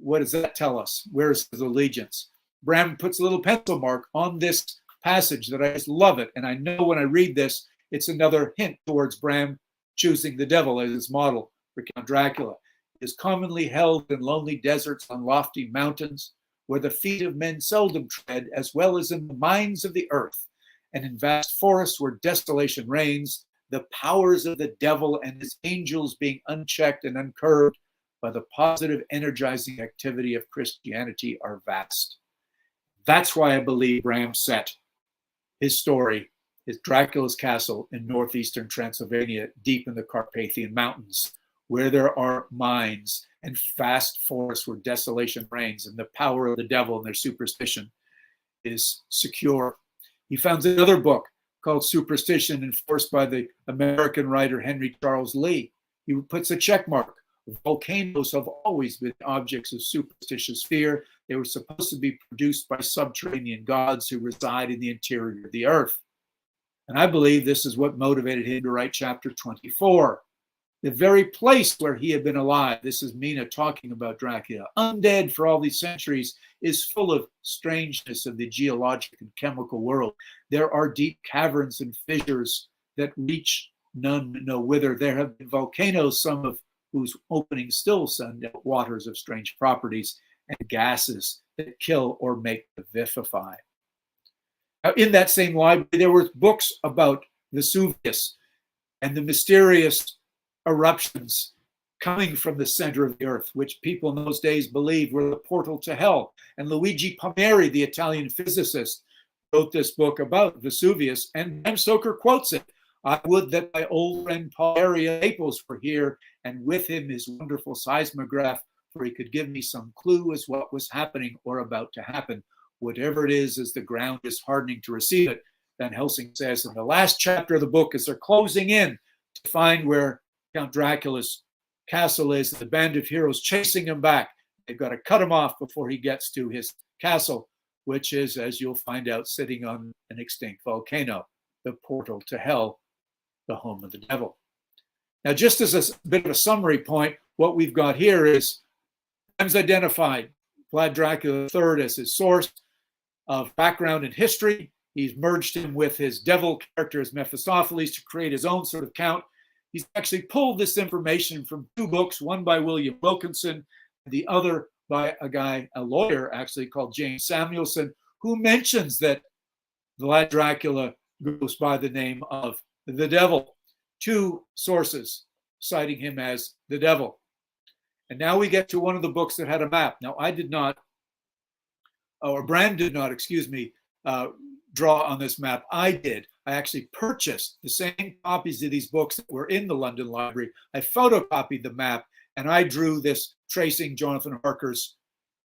what does that tell us? Where's his allegiance? Bram puts a little pencil mark on this passage that I just love it. And I know when I read this, it's another hint towards Bram choosing the devil as his model for Count Dracula. It is commonly held in lonely deserts on lofty mountains, where the feet of men seldom tread, as well as in the mines of the earth, and in vast forests where desolation reigns, the powers of the devil and his angels being unchecked and uncurbed by the positive, energizing activity of Christianity are vast. That's why I believe Bram set his story, his Dracula's castle in northeastern Transylvania, deep in the Carpathian Mountains, where there are mines and vast forests where desolation reigns and the power of the devil and their superstition is secure. He founds another book called Superstition, enforced by the American writer Henry Charles Lee. He puts a check mark. Volcanoes have always been objects of superstitious fear. They were supposed to be produced by subterranean gods who reside in the interior of the earth. And I believe this is what motivated him to write chapter 24. The very place where he had been alive, this is Mina talking about Dracula, undead for all these centuries, is full of strangeness of the geologic and chemical world. There are deep caverns and fissures that reach none know whither. There have been volcanoes, some of whose openings still send out waters of strange properties and gases that kill or make vivify. Now, in that same library, there were books about Vesuvius and the mysterious eruptions coming from the center of the earth, which people in those days believed were the portal to hell. And Luigi Palmieri, the Italian physicist, wrote this book about Vesuvius, and Bram Stoker quotes it. I would that my old friend Palmieri of Naples were here, and with him his wonderful seismograph for he could give me some clue as what was happening or about to happen. Whatever it is, as the ground is hardening to receive it. Van Helsing says in the last chapter of the book, as they're closing in to find where Count Dracula's castle is, the band of heroes chasing him back. They've got to cut him off before he gets to his castle, which is, as you'll find out, sitting on an extinct volcano, the portal to hell, the home of the devil. Now, just as a bit of a summary point, what we've got here is Bram's identified Vlad Dracula III as his source of background and history. He's merged him with his devil character as Mephistopheles to create his own sort of count. He's actually pulled this information from two books, one by William Wilkinson, and the other by a lawyer actually called James Samuelson, who mentions that Vlad Dracula goes by the name of the devil. Two sources citing him as the devil. And now we get to one of the books that had a map. Now, I did not, or Bram did not, draw on this map. I did. I actually purchased the same copies of these books that were in the London Library. I photocopied the map, and I drew this tracing Jonathan Harker's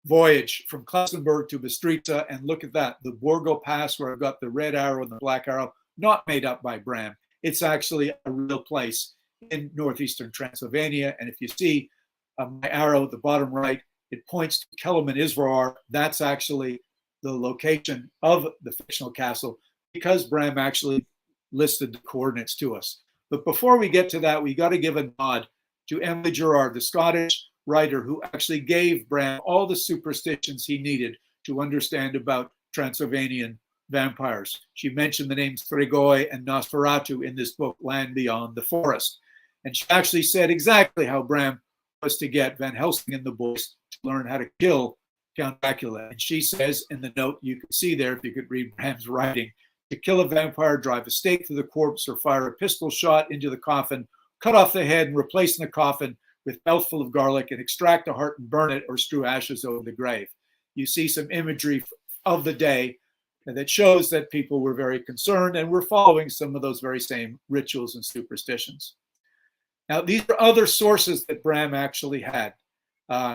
voyage from Klausenburg to Bistrica. And look at that, the Borgo Pass, where I've got the red arrow and the black arrow, not made up by Bram. It's actually a real place in northeastern Transylvania. And if you see my arrow at the bottom right, it points to Kellerman Isvarar. That's actually the location of the fictional castle, because Bram actually listed the coordinates to us. But before we get to that, we got to give a nod to Emily Gerard, the Scottish writer who actually gave Bram all the superstitions he needed to understand about Transylvanian vampires. She mentioned the names Strigoi and Nosferatu in this book, Land Beyond the Forest. And she actually said exactly how Bram was to get Van Helsing and the boys to learn how to kill Count Dracula. And she says in the note, you can see there, if you could read Bram's writing, to kill a vampire, drive a stake through the corpse or fire a pistol shot into the coffin, cut off the head and replace in the coffin with mouthful of garlic, and extract the heart and burn it or strew ashes over the grave. You see some imagery of the day that shows that people were very concerned and were following some of those very same rituals and superstitions. Now, these are other sources that Bram actually had.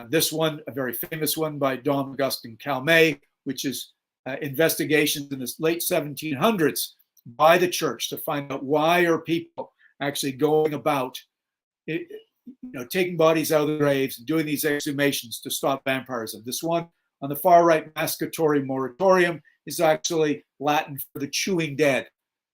This one, a very famous one by Dom Augustin Calmet, which is investigations in the late 1700s by the church to find out why are people actually going about taking bodies out of the graves and doing these exhumations to stop vampirism. This one on the far right, Mascatory Moratorium, is actually Latin for the chewing dead.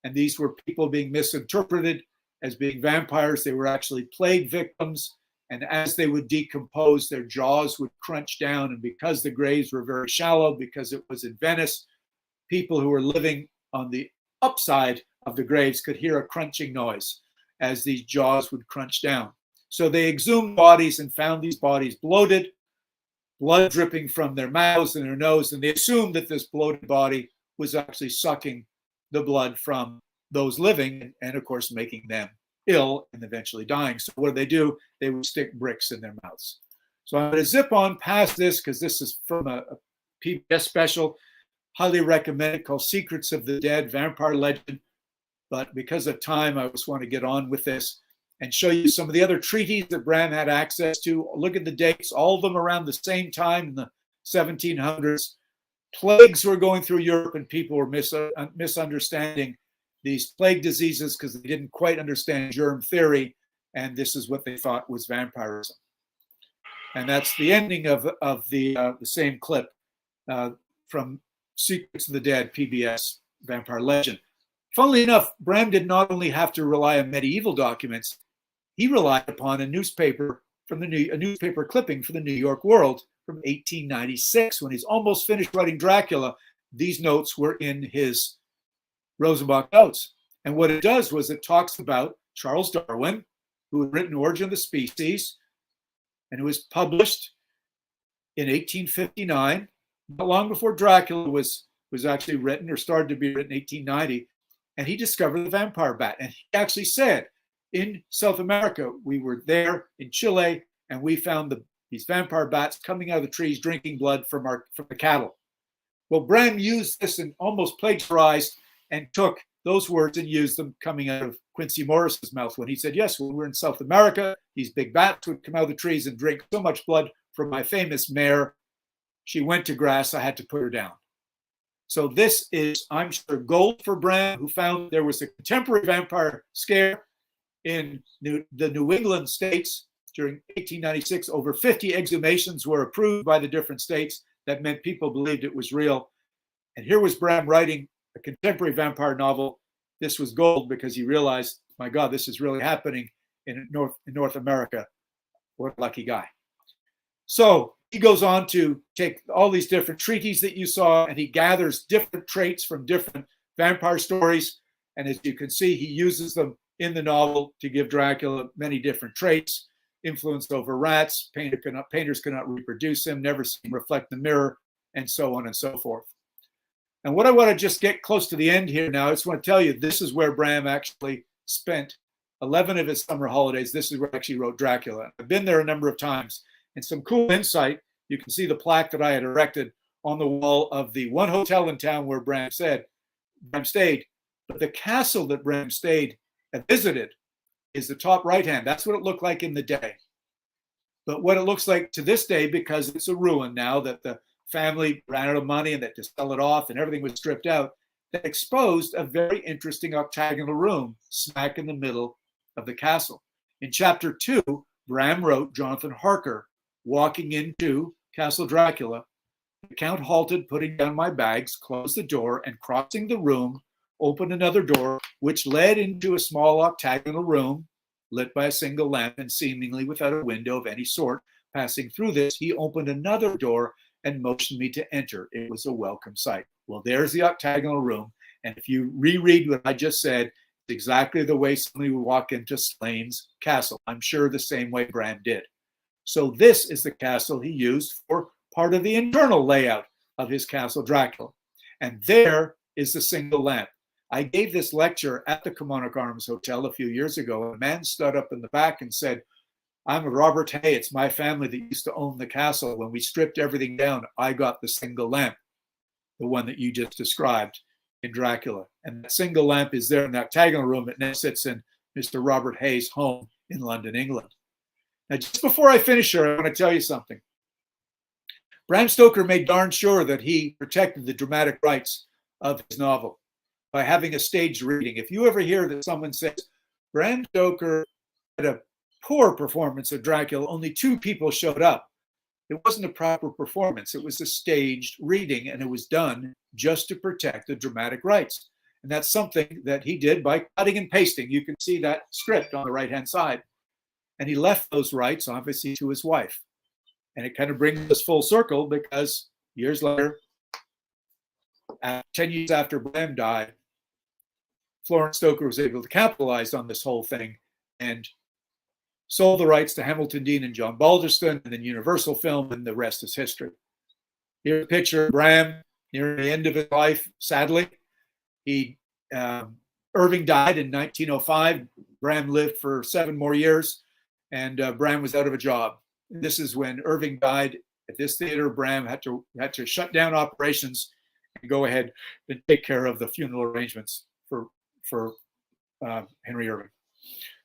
And these were people being misinterpreted as being vampires. They were actually plague victims. And as they would decompose, their jaws would crunch down. And because the graves were very shallow, because it was in Venice, people who were living on the upside of the graves could hear a crunching noise as these jaws would crunch down. So they exhumed bodies and found these bodies bloated, blood dripping from their mouths and their nose. And they assumed that this bloated body was actually sucking the blood from those living and, of course, making them ill and eventually dying. So what do? They would stick bricks in their mouths. So I'm going to zip on past this because this is from a PBS special. Highly recommended, called Secrets of the Dead, Vampire Legend. But because of time, I just want to get on with this and show you some of the other treaties that Bram had access to. Look at the dates, all of them around the same time in the 1700s. Plagues were going through Europe and people were misunderstanding these plague diseases because they didn't quite understand germ theory. And this is what they thought was vampirism. And that's the ending of the same clip from Secrets of the Dead, PBS, Vampire Legend. Funnily enough, Bram did not only have to rely on medieval documents, he relied upon a newspaper clipping for the New York World from 1896 when he's almost finished writing Dracula. These notes were in his Rosenbach notes. And what it does was it talks about Charles Darwin, who had written Origin of the Species, and it was published in 1859, not long before Dracula was actually written or started to be written in 1890. And he discovered the vampire bat. And he actually said, in South America, we were there in Chile, and we found these vampire bats coming out of the trees, drinking blood from the cattle. Well, Bram used this and almost plagiarized and took those words and used them coming out of Quincy Morris's mouth when he said, yes, when we were in South America, these big bats would come out of the trees and drink so much blood from my famous mare. She went to grass. I had to put her down. So this is, I'm sure, gold for Bram, who found there was a contemporary vampire scare in the New England states during 1896. Over 50 exhumations were approved by the different states. That meant people believed it was real. And here was Bram writing a contemporary vampire novel. This was gold because he realized, my God, this is really happening in North America. What a lucky guy. So he goes on to take all these different treaties that you saw, and he gathers different traits from different vampire stories. And as you can see, he uses them in the novel to give Dracula many different traits: influence over rats, painters cannot reproduce him, never see him reflect the mirror, and so on and so forth. And what I want to just get close to the end here now, I just want to tell you, this is where Bram actually spent 11 of his summer holidays. This is where he actually wrote Dracula. I've been there a number of times. And some cool insight, you can see the plaque that I had erected on the wall of the one hotel in town where Bram stayed. But the castle that Bram stayed and visited is the top right hand. That's what it looked like in the day. But what it looks like to this day, because it's a ruin now, that the family ran out of money and that to sell it off and everything was stripped out, that exposed a very interesting octagonal room smack in the middle of the castle. In chapter 2, Bram wrote Jonathan Harker walking into Castle Dracula. The Count halted, putting down my bags, closed the door, and crossing the room, opened another door, which led into a small octagonal room, lit by a single lamp and seemingly without a window of any sort. Passing through this, he opened another door and motioned me to enter. It was a welcome sight. Well, there's the octagonal room. And if you reread what I just said, it's exactly the way somebody would walk into Slane's castle. I'm sure the same way Bram did. So this is the castle he used for part of the internal layout of his castle Dracula. And there is the single lamp. I gave this lecture at the Kilmarnock Arms Hotel a few years ago. A man stood up in the back and said, "I'm Robert Hay. It's my family that used to own the castle. When we stripped everything down, I got the single lamp, the one that you just described in Dracula. And that single lamp is there in that octagonal room. It now sits in Mr. Robert Hay's home in London, England." Now, just before I finish here, I want to tell you something. Bram Stoker made darn sure that he protected the dramatic rights of his novel by having a staged reading. If you ever hear that someone says, Bram Stoker had a poor performance of Dracula, only 2 people showed up, it wasn't a proper performance. It was a staged reading, and it was done just to protect the dramatic rights. And that's something that he did by cutting and pasting. You can see that script on the right-hand side. And he left those rights, obviously, to his wife. And it kind of brings us full circle because years later, 10 years after Bram died, Florence Stoker was able to capitalize on this whole thing and sold the rights to Hamilton Dean and John Balderston, and then Universal Film, and the rest is history. Here's a picture of Bram near the end of his life, sadly. Irving died in 1905. Bram lived for 7 more years. And Bram was out of a job. This is when Irving died at this theater. Bram had to shut down operations and go ahead and take care of the funeral arrangements for Henry Irving.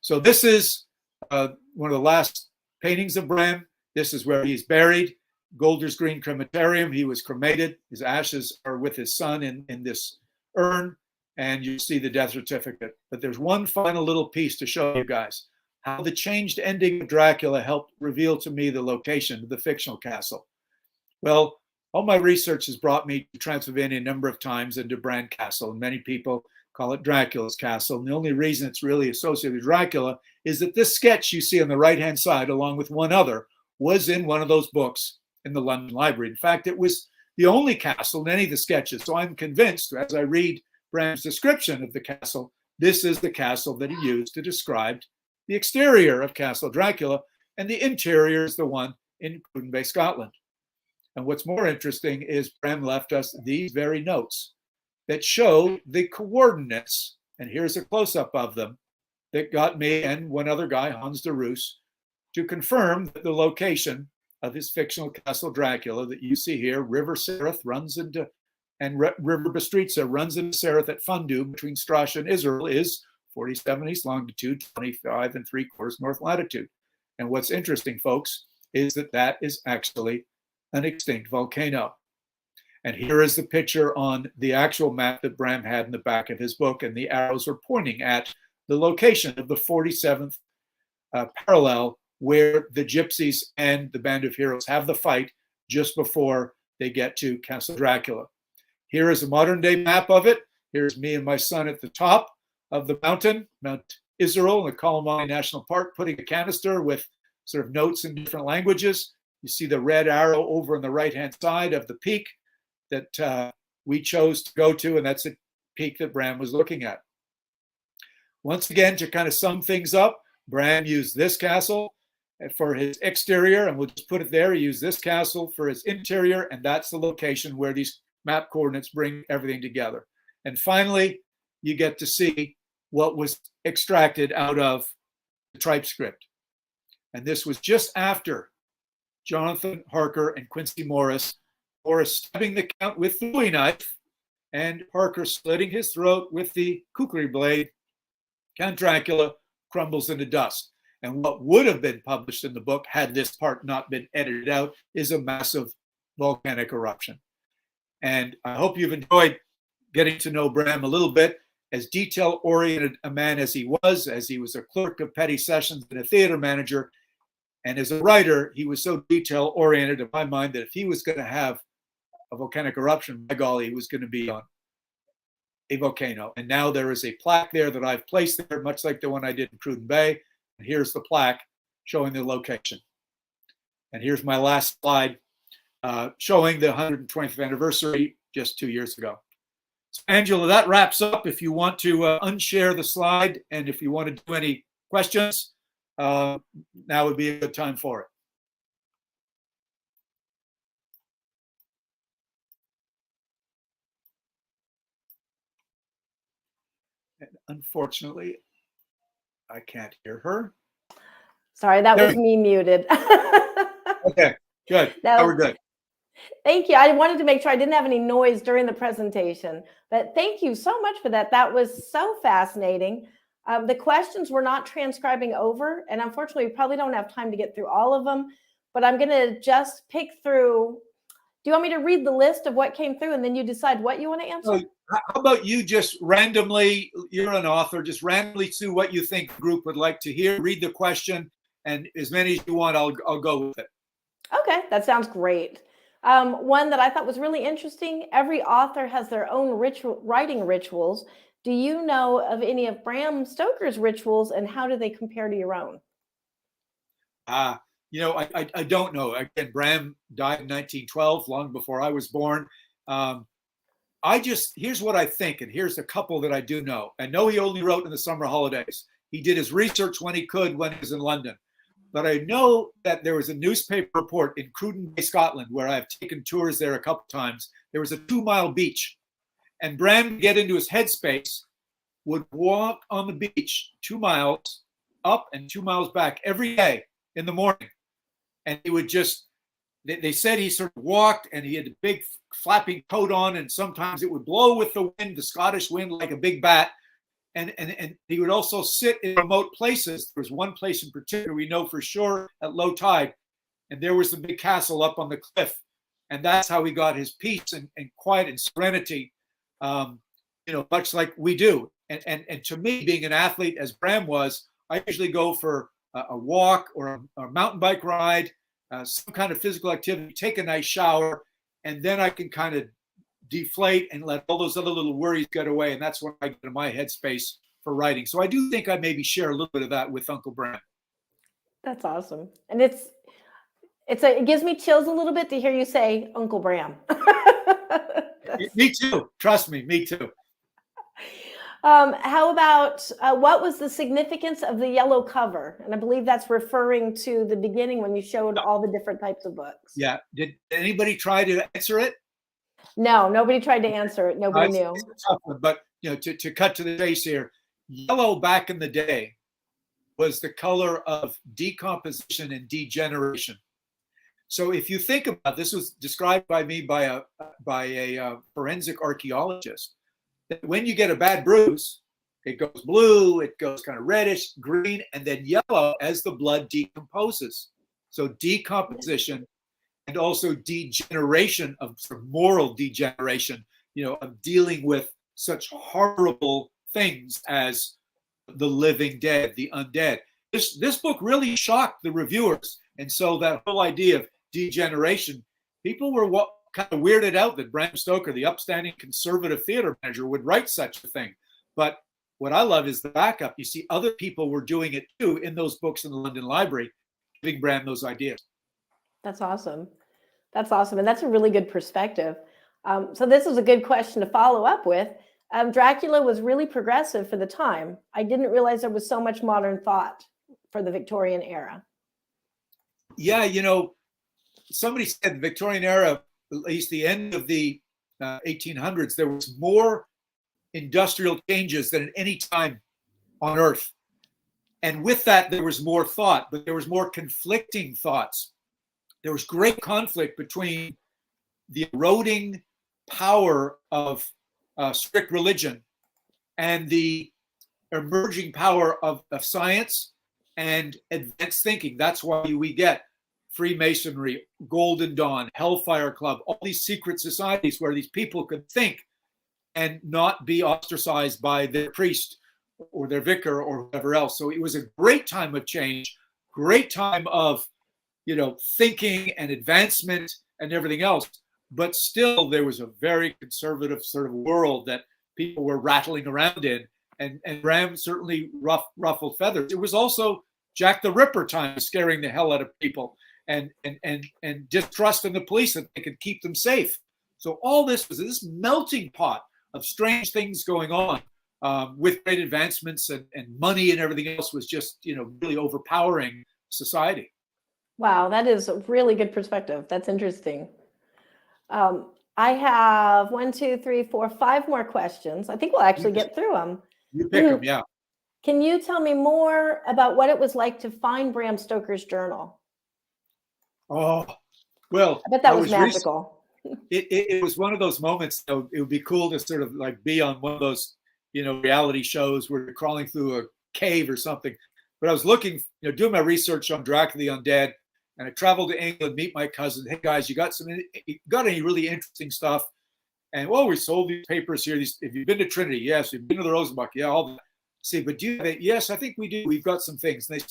So this is one of the last paintings of Bram. This is where he's buried. Golders Green Crematorium. He was cremated. His ashes are with his son in this urn, and you see the death certificate. But there's one final little piece to show you guys how the changed ending of Dracula helped reveal to me the location of the fictional castle. Well, all my research has brought me to Transylvania a number of times and to Bran Castle, and many people call it Dracula's castle. And the only reason it's really associated with Dracula is that this sketch you see on the right-hand side, along with one other, was in one of those books in the London Library. In fact, it was the only castle in any of the sketches. So I'm convinced, as I read Bram's description of the castle, this is the castle that he used to describe the exterior of Castle Dracula, and the interior is the one in Cruden Bay, Scotland. And what's more interesting is Bram left us these very notes that show the coordinates, and here's a close-up of them, that got me and one other guy, Hans de Roos, to confirm that the location of his fictional Castle Dracula that you see here, River Sereth runs into, and River Bistritza runs into Sereth at Fundu between Strasha and Israel, is 47 east longitude, 25 3/4 north latitude. And what's interesting, folks, is that that is actually an extinct volcano. And here is the picture on the actual map that Bram had in the back of his book, and the arrows are pointing at the location of the 47th parallel where the gypsies and the band of heroes have the fight just before they get to Castle Dracula. Here is a modern day map of it. Here's me and my son at the top of the mountain, Mount Israel in the Colomani National Park, putting a canister with sort of notes in different languages. You see the red arrow over on the right-hand side of the peak that we chose to go to, and that's a peak that Bram was looking at. Once again, to kind of sum things up, Bram used this castle for his exterior, and we'll just put it there. He used this castle for his interior, and that's the location where these map coordinates bring everything together. And finally, you get to see what was extracted out of the tripe script. And this was just after Jonathan Harker and Quincy Morris stabbing the Count with the Bowie knife and Harker slitting his throat with the kukri blade. Count Dracula crumbles into dust. And what would have been published in the book, had this part not been edited out, is a massive volcanic eruption. And I hope you've enjoyed getting to know Bram a little bit. As detail-oriented a man as he was a clerk of petty sessions and a theater manager, and as a writer, he was so detail-oriented in my mind that if he was going to have a volcanic eruption, by golly, he was going to be on a volcano. And now there is a plaque there that I've placed there, much like the one I did in Cruden Bay. And here's the plaque showing the location. And here's my last slide showing the 120th anniversary just 2 years ago. So Angela, that wraps up. If you want to unshare the slide, and if you want to do any questions, now would be a good time for it. And unfortunately, I can't hear her. Sorry, that was me muted. Okay, good. Now we're good. Thank you. I wanted to make sure I didn't have any noise during the presentation, but thank you so much for that. That was so fascinating. The questions we're not transcribing over, and unfortunately, we probably don't have time to get through all of them, but I'm going to just pick through. Do you want me to read the list of what came through and then you decide what you want to answer? How about you just randomly, you're an author, just randomly see what you think the group would like to hear, read the question, and as many as you want, I'll go with it. Okay, that sounds great. One that I thought was really interesting, every author has their own writing rituals. Do you know of any of Bram Stoker's rituals, and how do they compare to your own? You know, I don't know. Again, Bram died in 1912, long before I was born. Here's what I think, and here's a couple that I do know. I know he only wrote in the summer holidays. He did his research when he could, when he was in London. But I know that there was a newspaper report in Cruden Bay, Scotland, where I've taken tours there a couple times. There was a 2-mile beach. And Bram, to get into his headspace, would walk on the beach 2 miles up and 2 miles back every day in the morning. And he would just, they said he sort of walked and he had a big flapping coat on, and sometimes it would blow with the wind, the Scottish wind, like a big bat. And he would also sit in remote places. There was one place in particular we know for sure at low tide, and there was the big castle up on the cliff. And that's how he got his peace and quiet and serenity, you know, much like we do. And to me, being an athlete, as Bram was, I usually go for a walk or a mountain bike ride, some kind of physical activity, take a nice shower, and then I can kind of deflate and let all those other little worries get away. And that's when I get in my headspace for writing. So I do think I maybe share a little bit of that with Uncle Bram. That's awesome. And it gives me chills a little bit to hear you say Uncle Bram. Me too. Trust me, me too. How about what was the significance of the yellow cover? And I believe that's referring to the beginning when you showed all the different types of books. Yeah. Did anybody try to answer it? No, nobody tried to answer it. Nobody knew. It's a tough one, but you know, to cut to the chase here, yellow back in the day was the color of decomposition and degeneration. So if you think about this, was described by me by a forensic archaeologist, that when you get a bad bruise, it goes blue, it goes kind of reddish, green, and then yellow as the blood decomposes. So decomposition and also degeneration of sort of moral degeneration, of dealing with such horrible things as the living dead, the undead. This book really shocked the reviewers. And so that whole idea of degeneration, people were kind of weirded out that Bram Stoker, the upstanding conservative theater manager, would write such a thing. But what I love is the backup. You see, other people were doing it too in those books in the London Library, giving Bram those ideas. That's awesome. That's awesome. And that's a really good perspective. So this is a good question to follow up with. Dracula was really progressive for the time. I didn't realize there was so much modern thought for the Victorian era. Yeah, somebody said the Victorian era, at least the end of the 1800s, there was more industrial changes than at any time on Earth. And with that, there was more thought, but there was more conflicting thoughts. There was great conflict between the eroding power of strict religion and the emerging power of science and advanced thinking. That's why we get Freemasonry, Golden Dawn, Hellfire Club, all these secret societies where these people could think and not be ostracized by their priest or their vicar or whoever else. So it was a great time of change, great time of, thinking and advancement and everything else. But still, there was a very conservative sort of world that people were rattling around in. And Bram certainly ruffled feathers. It was also Jack the Ripper time, scaring the hell out of people and distrust in the police that they could keep them safe. So all this was this melting pot of strange things going on with great advancements and money and everything else was just, really overpowering society. Wow, that is a really good perspective. That's interesting. I have 1, 2, 3, 4, 5 more questions. I think we'll actually get through them. You pick them, yeah. Can you tell me more about what it was like to find Bram Stoker's journal? Oh, well, I bet that was magical. It was one of those moments. It would be cool to sort of like be on one of those, reality shows where you're crawling through a cave or something. But I was looking, doing my research on Dracula the Undead, and I traveled to England, meet my cousin. Hey guys, you got any really interesting stuff? And we sold these papers here. If you've been to Trinity, yes. You've been to the Rosenbach, yeah. All that. See, but do you have it? Yes, I think we do. We've got some things. And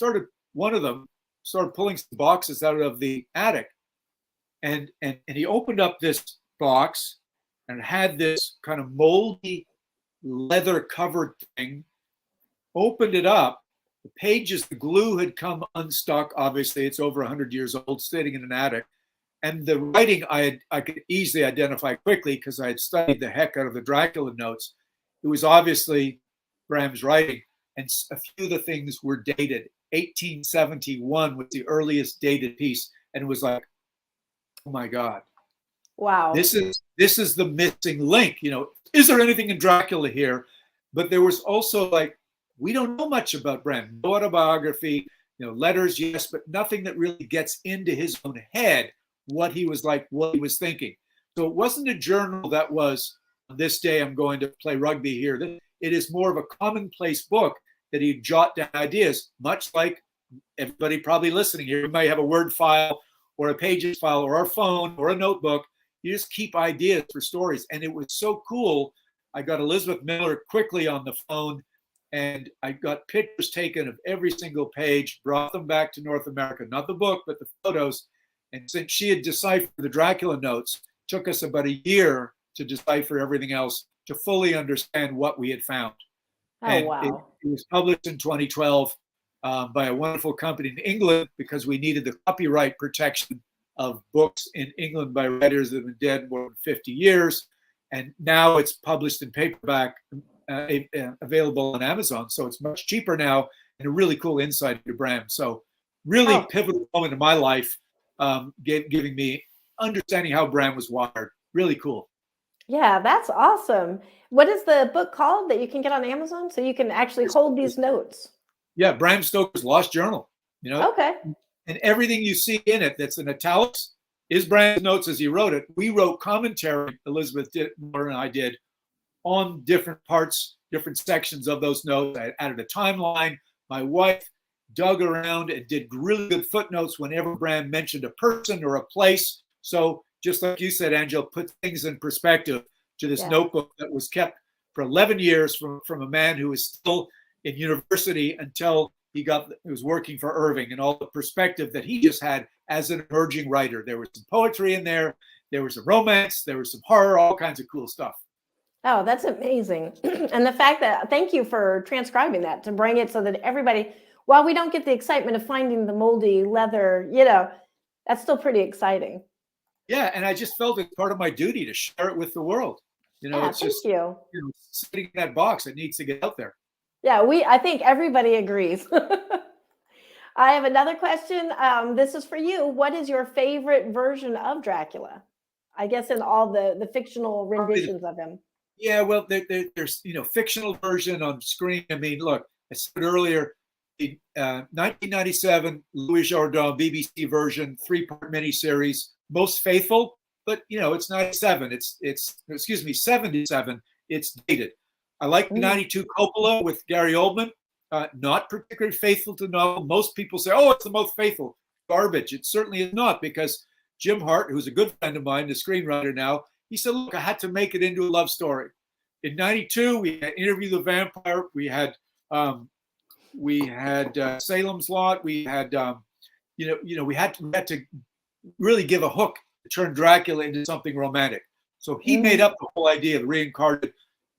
one of them started pulling some boxes out of the attic, and he opened up this box, and it had this kind of moldy leather covered thing. Opened it up. The pages, the glue had come unstuck. Obviously, it's over 100 years old, sitting in an attic. And the writing I could easily identify quickly because I had studied the heck out of the Dracula notes. It was obviously Bram's writing, and a few of the things were dated. 1871 was the earliest dated piece, and it was like, oh my God. Wow. This is the missing link. Is there anything in Dracula here? But there was also like, we don't know much about Bram. No autobiography, letters, yes, but nothing that really gets into his own head, what he was like, what he was thinking. So it wasn't a journal that was, this day I'm going to play rugby here. It is more of a commonplace book that he'd jot down ideas, much like everybody probably listening here. You might have a Word file or a Pages file or a phone or a notebook. You just keep ideas for stories. And it was so cool. I got Elizabeth Miller quickly on the phone, and I got pictures taken of every single page, brought them back to North America, not the book, but the photos. And since she had deciphered the Dracula notes, it took us about a year to decipher everything else to fully understand what we had found. Wow. It was published in 2012 by a wonderful company in England because we needed the copyright protection of books in England by writers that have been dead more than 50 years. And now it's published in paperback, available on Amazon. So it's much cheaper now, and a really cool insight into Bram. So really pivotal moment in my life, giving me understanding how Bram was wired. Really cool. Yeah, that's awesome. What is the book called that you can get on Amazon so you can actually hold these notes? Yeah, Bram Stoker's Lost Journal. Okay. And everything you see in it that's in italics is Bram's notes as he wrote it. We wrote commentary, Elizabeth Miller and I did, on different parts, different sections of those notes. I added a timeline. My wife dug around and did really good footnotes whenever Bram mentioned a person or a place. So just like you said, Angela, put things in perspective to this notebook that was kept for 11 years from a man who was still in university until he was working for Irving, and all the perspective that he just had as an emerging writer. There was some poetry in there. There was some romance. There was some horror, all kinds of cool stuff. Oh, that's amazing. And the fact that, thank you for transcribing that to bring it so that everybody, while we don't get the excitement of finding the moldy leather, that's still pretty exciting. Yeah, and I just felt it's part of my duty to share it with the world. It's just sitting in that box. It needs to get out there. Yeah, I think everybody agrees. I have another question. This is for you. What is your favorite version of Dracula? I guess in all the fictional renditions of him. Yeah, well, there's fictional version on screen. I mean, look, I said earlier, the 1997 Louis Jourdan BBC version, 3-part miniseries, most faithful, but it's 97. It's 77. It's dated. I like the 92 Coppola with Gary Oldman. Not particularly faithful to the novel. Most people say, oh, it's the most faithful. Garbage. It certainly is not, because Jim Hart, who's a good friend of mine, the screenwriter now, he said, look, I had to make it into a love story. In 92, we had Interview the Vampire. We had Salem's Lot. We had, we had to really give a hook to turn Dracula into something romantic. So he made up the whole idea of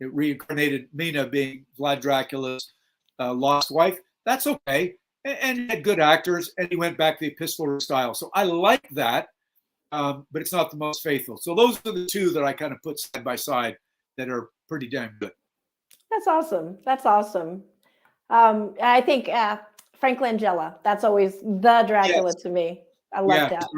reincarnated Mina being Vlad Dracula's lost wife. That's okay. And he had good actors, and he went back to the epistolary style. So I like that, but it's not the most faithful. So those are the two that I kind of put side by side that are pretty damn good. That's awesome. That's awesome. I think Frank Langella, that's always the Dracula to me. I love that.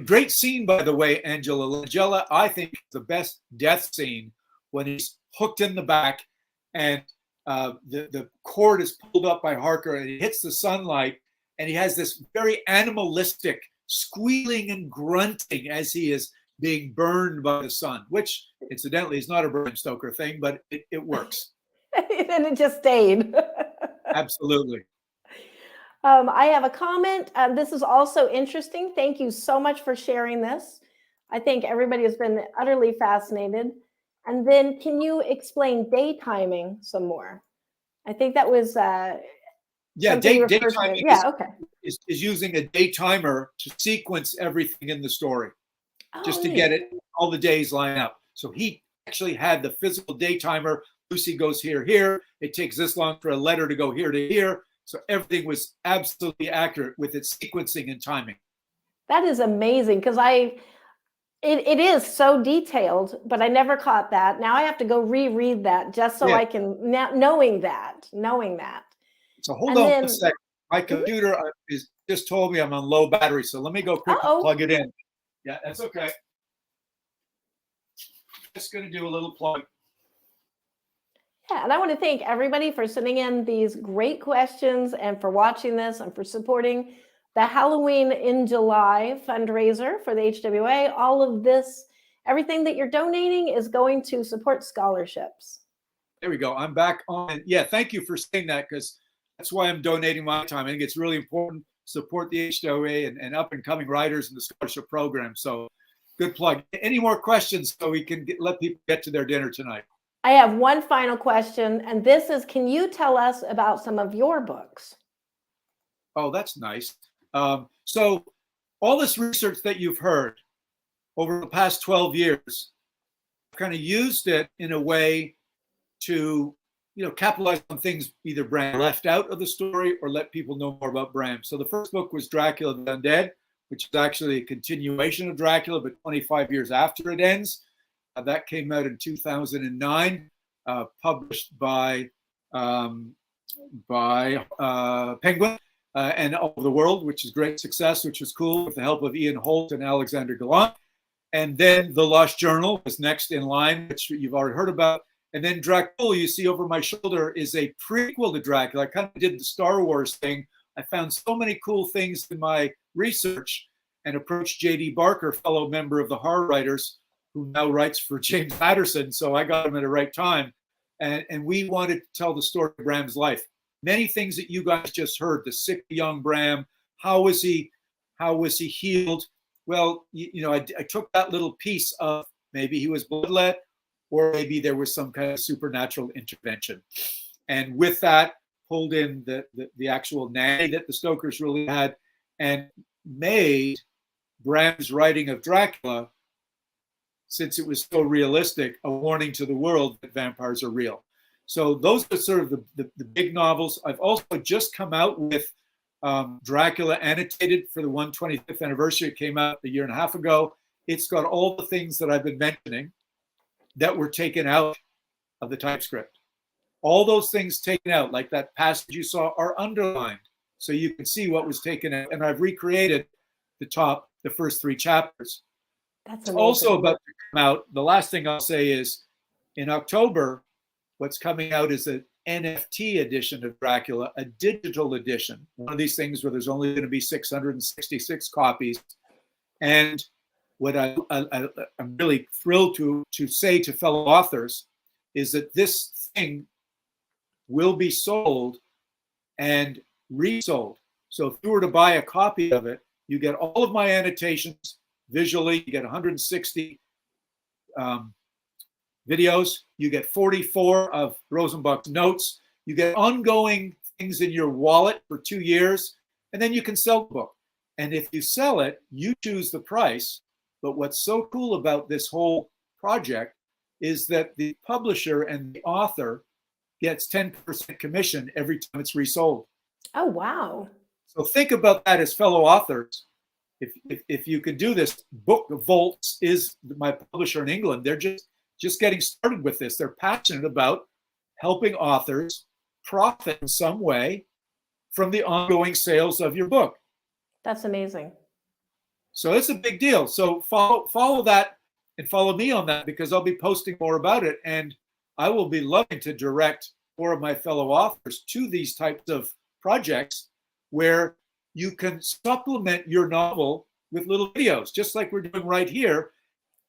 Great scene, by the way, Angela. Langella, I think, the best death scene when he's hooked in the back and the cord is pulled up by Harker and he hits the sunlight, and he has this very animalistic squealing and grunting as he is being burned by the sun, which incidentally is not a Bram Stoker thing, but it works. And it just stayed. Absolutely. I have a comment. This is also interesting. Thank you so much for sharing this. I think everybody has been utterly fascinated. And then can you explain day timing some more? I think that was day timing is using a day timer to sequence everything in the story, just to get it, all the days line up. So he actually had the physical day timer. Lucy goes here. It takes this long for a letter to go here to here. So everything was absolutely accurate with its sequencing and timing. That is amazing, because it is so detailed, but I never caught that. Now I have to go reread that just so I can, knowing that. So hold on one second. My computer just told me I'm on low battery, so let me go quickly plug it in. Yeah, that's okay. Just going to do a little plug. Yeah, and I want to thank everybody for sending in these great questions and for watching this and for supporting the Halloween in July fundraiser for the HWA. All of this, everything that you're donating is going to support scholarships. There we go. I'm back on. Yeah, thank you for saying that, because that's why I'm donating my time. I think it's really important to support the HWA and up-and-coming writers in the scholarship program. So good plug. Any more questions so we can let people get to their dinner tonight? I have one final question, and this is, can you tell us about some of your books? Oh, that's nice. So all this research that you've heard over the past 12 years, I've kind of used it in a way to, capitalize on things either Bram left out of the story or let people know more about Bram. So the first book was Dracula the Undead, which is actually a continuation of Dracula, but 25 years after it ends. That came out in 2009, published by Penguin and All Over the World, which is great success, which was cool, with the help of Ian Holt and Alexander Gallant. And then The Lost Journal was next in line, which you've already heard about. And then Dracula, you see over my shoulder, is a prequel to Dracula. I kind of did the Star Wars thing. I found so many cool things in my research and approached J.D. Barker, fellow member of the Horror Writers, who now writes for James Patterson. So I got him at the right time. And we wanted to tell the story of Bram's life. many things that you guys just heard. The sick young Bram. How was he healed? Well, I took that little piece of maybe he was bloodlet, or maybe there was some kind of supernatural intervention. And with that, pulled in the actual nanny that the Stokers really had, and made Bram's writing of Dracula, since it was so realistic, a warning to the world that vampires are real. So those are sort of the big novels. I've also just come out with Dracula Annotated for the 125th anniversary. It came out a year and a half ago. It's got all the things that I've been mentioning that were taken out of the typescript. All those things taken out, like that passage you saw, are underlined, so you can see what was taken out. And I've recreated the first 3 chapters. That's amazing. amazing. Also about to come out. The last thing I'll say is, in October, what's coming out is an NFT edition of Dracula, a digital edition. One of these things where there's only going to be 666 copies. And what I'm really thrilled to say to fellow authors is that this thing will be sold and resold. So if you were to buy a copy of it, you get all of my annotations visually. You get 160 videos. You get 44 of Rosenbach's notes. You get ongoing things in your wallet for 2 years, and then you can sell the book. And if you sell it, you choose the price. But what's so cool about this whole project is that the publisher and the author gets 10% commission every time it's resold. Oh, wow. So think about that as fellow authors. If you could do this, Book Volts is my publisher in England. They're just getting started with this. They're passionate about helping authors profit in some way from the ongoing sales of your book. That's amazing. So it's a big deal. So follow that and follow me on that, because I'll be posting more about it. And I will be loving to direct more of my fellow authors to these types of projects where you can supplement your novel with little videos, just like we're doing right here.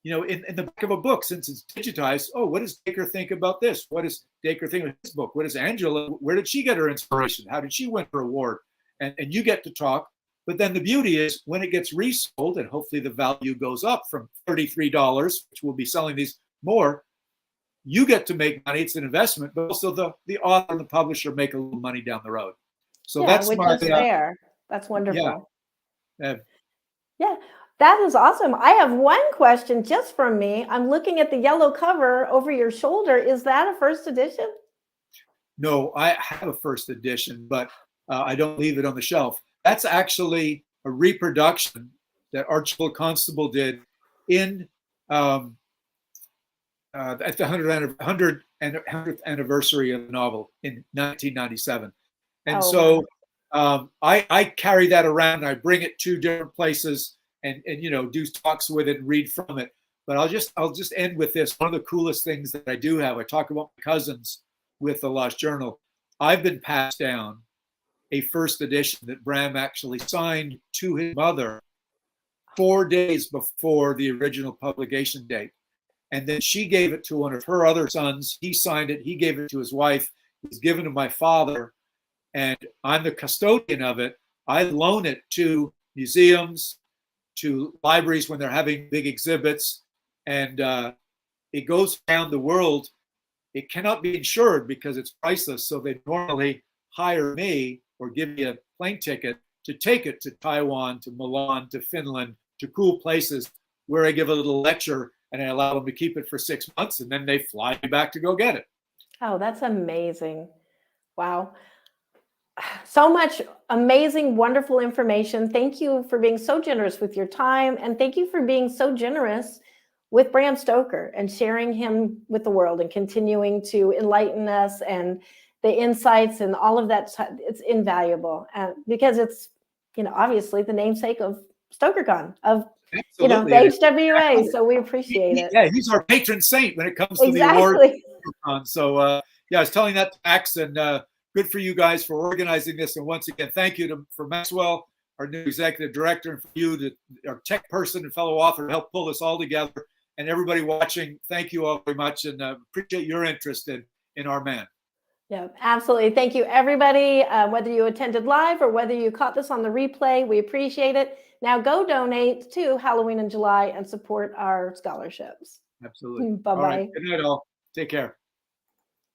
In the back of a book, since it's digitized. Oh, what does Dacre think about this? What does Dacre think of this book? What is Angela? Where did she get her inspiration? How did she win her award? And you get to talk. But then the beauty is when it gets resold, and hopefully the value goes up from $33, which we'll be selling these more, you get to make money. It's an investment, but also the author and the publisher make a little money down the road. So that's which is fair. That's wonderful. Yeah. Yeah, that is awesome. I have one question just from me. I'm looking at the yellow cover over your shoulder. Is that a first edition? No, I have a first edition, but I don't leave it on the shelf. That's actually a reproduction that Archibald Constable did in at the 100th anniversary of the novel in 1997. And I carry that around. I bring it to different places and do talks with it and read from it. But I'll just end with this. One of the coolest things that I do have, I talk about my cousins with the Lost Journal. I've been passed down a first edition that Bram actually signed to his mother 4 days before the original publication date. And then she gave it to one of her other sons. He signed it. He gave it to his wife. It was given to my father. And I'm the custodian of it. I loan it to museums, to libraries when they're having big exhibits. And it goes around the world. It cannot be insured because it's priceless. So they normally hire me or give me a plane ticket to take it to Taiwan, to Milan, to Finland, to cool places where I give a little lecture and I allow them to keep it for 6 months, and then they fly me back to go get it. Oh, that's amazing. Wow. So much amazing, wonderful information. Thank you for being so generous with your time. And thank you for being so generous with Bram Stoker and sharing him with the world and continuing to enlighten us and the insights and all of that. It's invaluable because it's, obviously the namesake of StokerCon, of Absolutely. the HWA. So we appreciate it. Yeah, he's our patron saint when it comes to the award. So I was telling that to Max, and good for you guys for organizing this. And once again, thank you for Maxwell, our new executive director, and for you, our tech person and fellow author, to help pull this all together. And everybody watching, thank you all very much, and appreciate your interest in our man. Yeah, absolutely. Thank you, everybody. Whether you attended live or whether you caught this on the replay, we appreciate it. Now go donate to Halloween in July and support our scholarships. Absolutely. All right. Bye-bye. Good night, all. Take care.